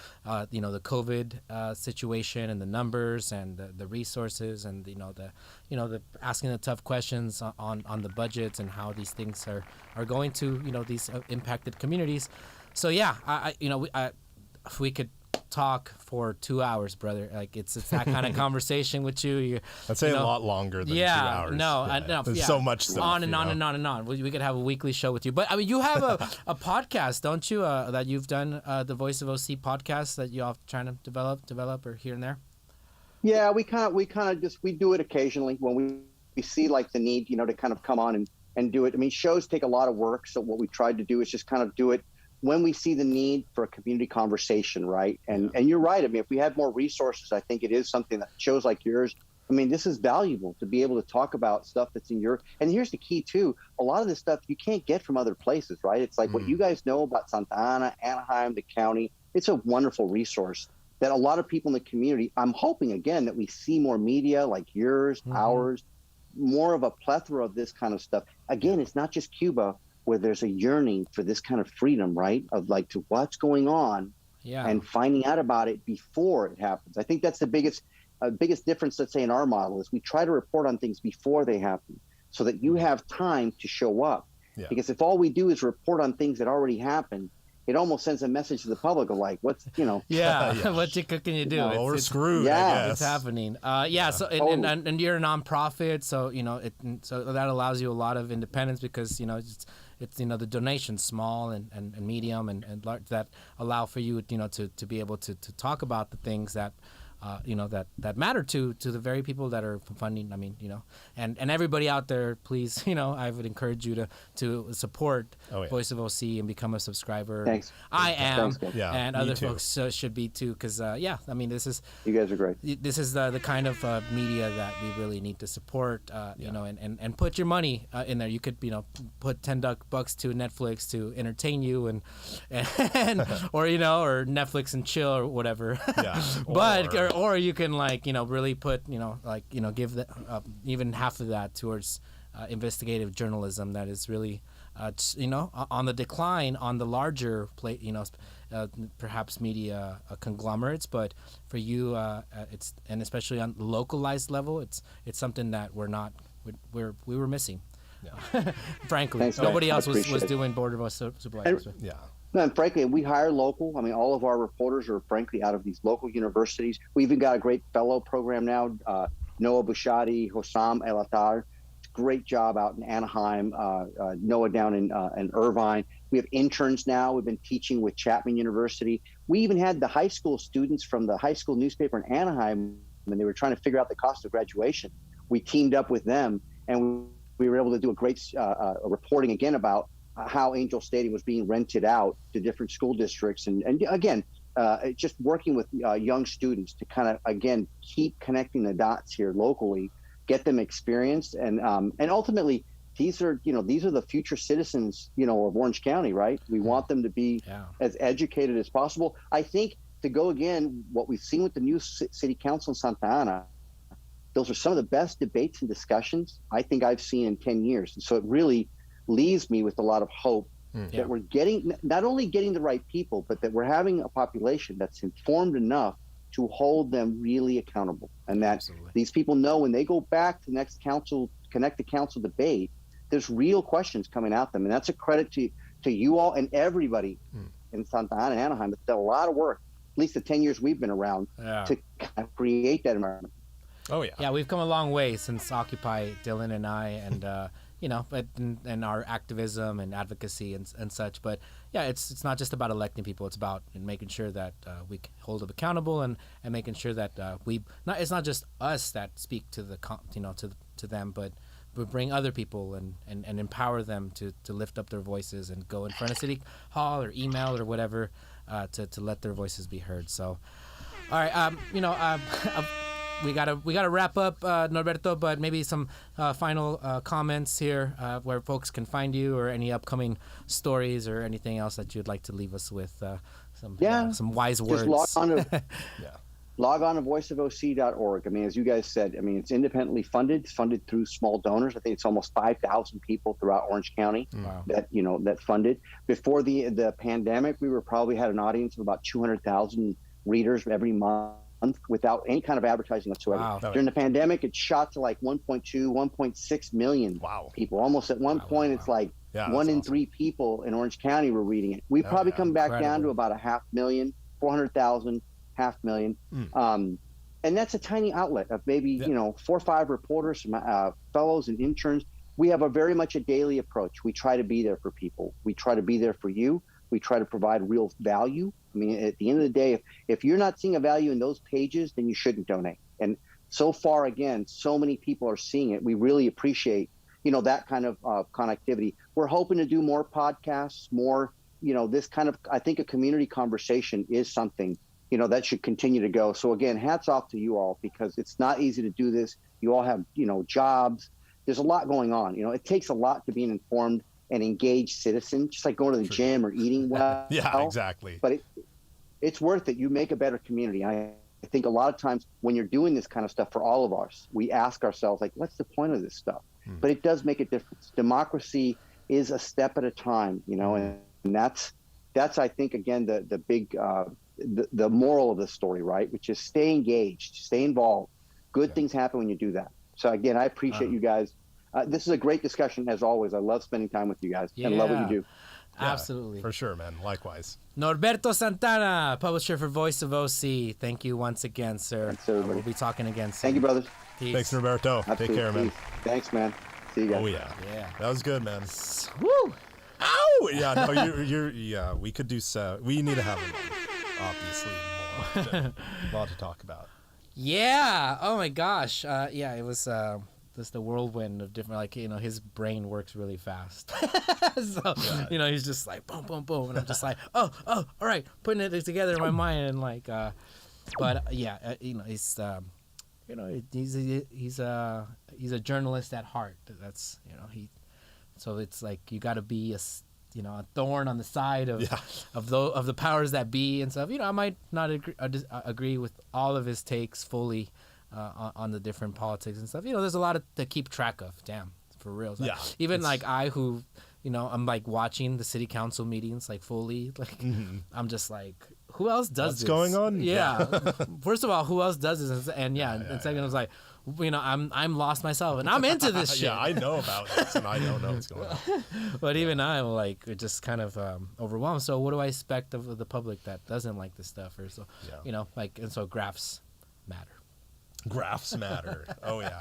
you know, the COVID situation and the numbers and the resources, and you know the asking the tough questions on the budgets and how these things are going to, you know, these impacted communities. So yeah, if we could talk for 2 hours, brother. Like, it's that kind of conversation with you. I'd say a lot longer than 2 hours. There's so much stuff. On and on and on and on. We could have a weekly show with you. But I mean, you have a podcast, don't you? That you've done, the Voice of OC podcast that you're trying to develop, or here and there. Yeah, we do it occasionally when we see like the need, you know, to kind of come on and do it. I mean, shows take a lot of work, so what we tried to do is just kind of do it when we see the need for a community conversation, right? And you're right. I mean, if we had more resources, I think it is something that shows like yours, I mean, this is valuable to be able to talk about stuff that's in your, and here's the key too, a lot of this stuff you can't get from other places, right? It's like what you guys know about Santa Ana, Anaheim, the county. It's a wonderful resource that a lot of people in the community, I'm hoping again that we see more media like yours, ours, more of a plethora of this kind of stuff. Again, it's not just Cuba where there's a yearning for this kind of freedom, right? Of like to what's going on and finding out about it before it happens. I think that's the biggest difference, let's say, in our model is we try to report on things before they happen so that you have time to show up. Yeah. Because if all we do is report on things that already happened, it almost sends a message to the public of like, what's, what can you do? Well, we're screwed. Yeah, it's happening. So and you're a nonprofit, so so that allows you a lot of independence because it's the donations small and medium and large that allow for you to be able to talk about the things that that matter to the very people that are funding. I mean, and everybody out there, please, I would encourage you to support Voice of OC and become a subscriber. Thanks. I am, Thanks, and other folks should be too, because I mean, this is you guys are great. This is the kind of media that we really need to support. And put your money in there. You could put $10 to Netflix to entertain you and or Netflix and chill or whatever. Yeah. But or you can really put give even half of that towards investigative journalism that is really on the decline on the larger perhaps media conglomerates, but for you it's, and especially on the localized level, it's something that we were missing. Yeah. Frankly, thanks, nobody else was doing Border of Supervisors. Yeah. No, and frankly, we hire local. I mean, all of our reporters are frankly out of these local universities. We even got a great fellow program now, Noah Bushadi, Hossam El Attar. Great job out in Anaheim, Noah down in Irvine. We have interns now. We've been teaching with Chapman University. We even had the high school students from the high school newspaper in Anaheim when they were trying to figure out the cost of graduation. We teamed up with them, and we were able to do a great reporting again about how Angel Stadium was being rented out to different school districts. And again, just working with young students to kind of, again, keep connecting the dots here locally, get them experience. And ultimately, these are the future citizens, of Orange County, right? We want them to be as educated as possible. I think to go again, what we've seen with the new city council in Santa Ana, those are some of the best debates and discussions I think I've seen in 10 years. And so it really leaves me with a lot of hope that we're not only getting the right people, but that we're having a population that's informed enough to hold them really accountable. And that these people know when they go back to the next connected council debate, there's real questions coming at them. And that's a credit to you all and everybody in Santa Ana and Anaheim that's done a lot of work, at least the 10 years we've been around, to kind of create that environment. Oh, yeah. Yeah, we've come a long way since Occupy, Dylan and I, and and our activism and advocacy and such. But yeah, it's not just about electing people. It's about making sure that we hold them accountable and making sure that it's not just us that speak to the to them, but we bring other people and empower them to lift up their voices and go in front of City Hall or email or whatever to let their voices be heard. So, all right, we gotta wrap up, Norberto, but maybe some final comments here where folks can find you, or any upcoming stories or anything else that you'd like to leave us with. Some wise words. Log on to voiceofoc.org. I mean, as you guys said, it's independently funded. It's funded through small donors. I think it's almost 5,000 people throughout Orange County that funded. Before the pandemic, we probably had an audience of about 200,000 readers every month without any kind of advertising whatsoever. Wow. During the pandemic, it shot to like 1.2, 1.6 million people. Almost at one point, it's like 1 in 3 people in Orange County were reading it. We've probably come back down to about 500,000, 400,000, 500,000. And that's a tiny outlet of maybe, 4 or 5 reporters, some fellows and interns. We have very much a daily approach. We try to be there for people. We try to be there for you. We try to provide real value. I mean, at the end of the day, if you're not seeing a value in those pages, then you shouldn't donate. And so far, again, so many people are seeing it. We really appreciate, that kind of connectivity. We're hoping to do more podcasts, more, this kind of, I think a community conversation is something, that should continue to go. So again, hats off to you all, because it's not easy to do this. You all have, jobs. There's a lot going on. It takes a lot to be an informed and engaged citizen, just like going to the gym or eating well. Yeah, exactly. But it's worth it. You make a better community. I think a lot of times when you're doing this kind of stuff for all of us, we ask ourselves, like, what's the point of this stuff? But it does make a difference. Democracy is a step at a time, and that's I think, again, the big the moral of the story, right? Which is stay engaged, stay involved. Good things happen when you do that. So again, I appreciate you guys. This is a great discussion as always. I love spending time with you guys and love what you do. Yeah, Absolutely. for sure, man. Likewise. Norberto Santana, publisher for Voice of OC. Thank you once again, sir. Thanks, everybody. We'll be talking again soon. Thank you, brothers. Peace. Thanks, Norberto. Absolutely. Take care, man. Peace. Thanks, man. See you guys. Oh yeah. Yeah. That was good, man. Woo! Ow! Yeah, no, yeah, we could do so. We need to have him on, obviously, more. A lot to talk about. Yeah. Oh my gosh. Yeah, it was just the whirlwind of different, like, his brain works really fast. So, he's just like boom, boom, boom, and I'm just like, oh, all right, putting it together in my mind, and like, but yeah, he's he's a journalist at heart. That's so it's like you got to be a thorn on the side of the powers that be and stuff. I might not agree with all of his takes fully on the different politics and stuff. There's a lot to keep track of. Damn, for real. So even like I who, I'm like watching the city council meetings like fully. Like I'm just like, who else does What's this? going on? Yeah. First of all, who else does this? And second, I was like, I'm lost myself, and I'm into this shit. Yeah, I know about this, and I don't know what's going on. But even I'm like just kind of overwhelmed. So what do I expect of the public that doesn't like this stuff, or so? And so graphs matter. Graphs matter. Oh yeah.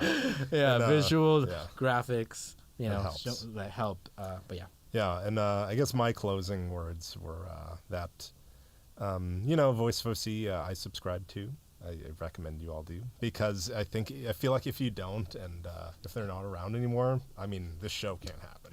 Yeah, and, visual graphics. That help. But yeah. Yeah, and I guess my closing words were that, Voice of OC I subscribe to. I recommend you all do, because I feel like if you don't, and if they're not around anymore, I mean, this show can't happen.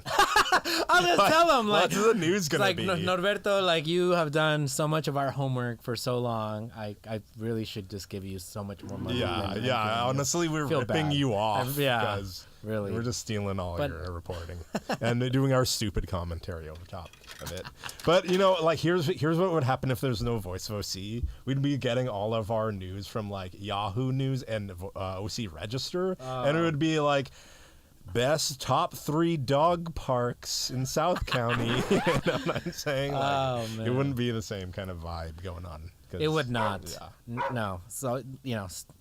I'll just tell them, like, what's the news gonna like, be? Norberto, like, you have done so much of our homework for so long. I really should just give you so much more money. Yeah. Honestly, we're ripping bad. you off. Because really, we're just stealing all your reporting and doing our stupid commentary over top of it. But like here's what would happen if there's no Voice of OC. We'd be getting all of our news from like Yahoo News and OC Register, and it would be like best top 3 dog parks in South County. You know what I'm saying? Like, it wouldn't be the same kind of vibe going on. It would not. No. So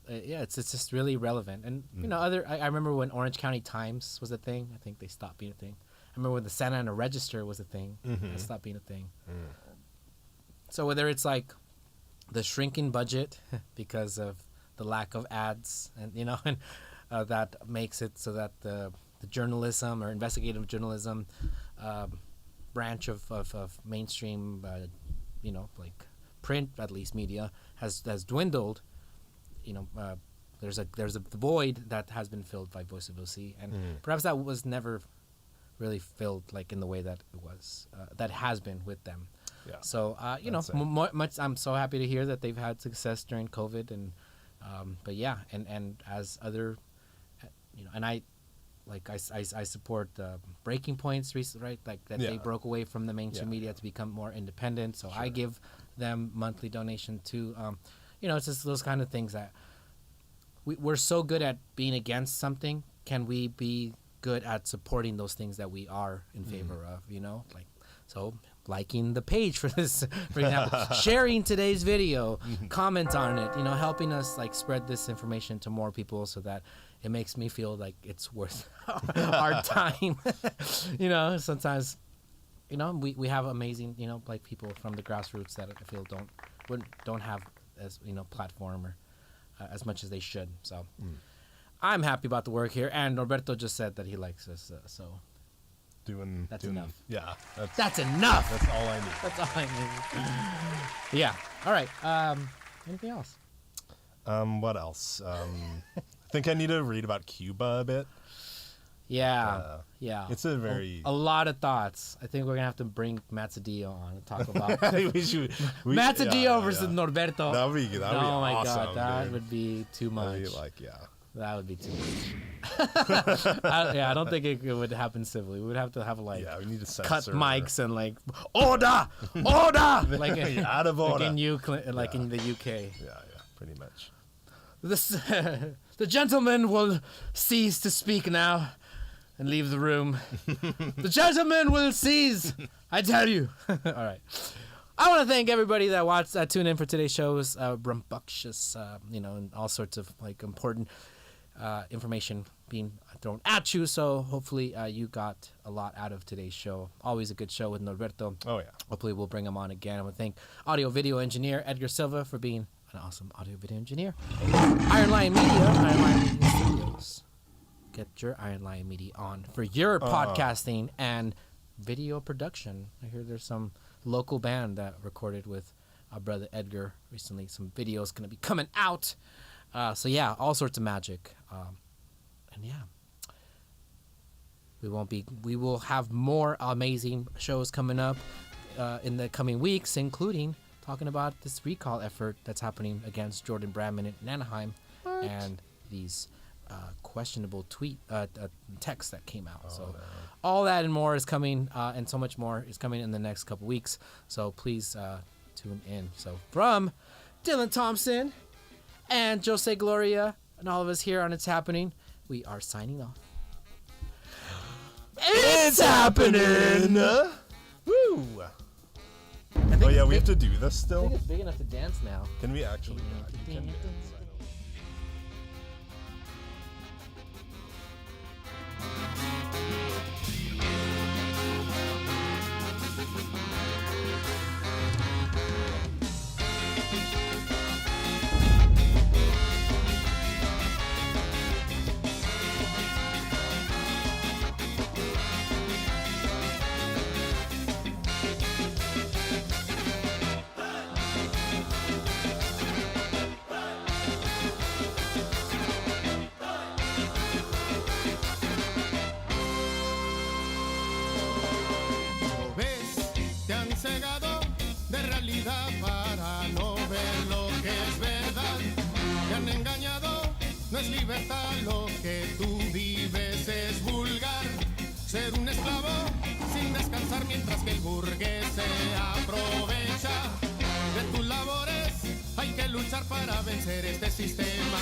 it's just really relevant. And I remember when Orange County Times was a thing. I think they stopped being a thing. I remember when the Santa Ana Register was a thing. It stopped being a thing. So whether it's like the shrinking budget because of the lack of ads, and that makes it so that the journalism or investigative journalism branch of mainstream, like print, at least media, has dwindled. There's a void that has been filled by Voice of OC, and perhaps that was never really filled like in the way that it was that has been with them. Yeah. So I'm so happy to hear that they've had success during COVID, and but yeah, and as other, and I support Breaking Point's recent, right, like that they broke away from the mainstream media to become more independent. So I give them monthly donation too. It's just those kind of things that we're so good at being against something. Can we be good at supporting those things that we are in favor of? Like, so liking the page for this, for example, sharing today's video, comment on it, helping us like spread this information to more people so that it makes me feel like it's worth our time. Sometimes, we have amazing, like people from the grassroots that I feel don't have as, platform or as much as they should. So I'm happy about the work here. And Norberto just said that he likes us. So that's enough. Yeah. That's enough. That's all I need. That's all I need. Yeah. All right. Anything else? What else? I think I need to read about Cuba a bit. Yeah. It's a very... A lot of thoughts. I think we're going to have to bring Matt Cedillo on and talk about Matt Cedillo versus Norberto. That would be awesome. Oh, my God. That would be too much. That would be too much. I don't think it would happen civilly. We would have to have we need to cut mics and like order, like out of order, like in the UK. Yeah. pretty much. The gentleman will cease to speak now and leave the room. The gentleman will cease, I tell you. All right. I want to thank everybody that watched, tuned in for today's show. It was rambunctious, and all sorts of like important information being thrown at you. So hopefully you got a lot out of today's show. Always a good show with Norberto. Oh, yeah. Hopefully we'll bring him on again. I want to thank audio-video engineer Edgar Silva for being an awesome audio-video engineer. Iron Lion Media Studios. Get your Iron Lion Media on for your podcasting and video production. I hear there's some local band that recorded with our brother Edgar recently. Some videos going to be coming out. So yeah, all sorts of magic. And yeah, we will have more amazing shows coming up in the coming weeks, including talking about this recall effort that's happening against Jordan Bradman in Anaheim and these questionable texts that came out. All that and more is coming, and so much more is coming in the next couple weeks. So please tune in. So from Dylan Thompson and Jose Gloria and all of us here on It's Happening, we are signing off. It's happening! Woo! Oh yeah, we have to do this I still? think it's big enough to dance now. Can we actually? Yeah, you can dance. Cegado de realidad para no ver lo que es verdad. Te han engañado, no es libertad, lo que tú vives es vulgar. Ser un esclavo sin descansar mientras que el burgués se aprovecha de tus labores. Hay que luchar para vencer este sistema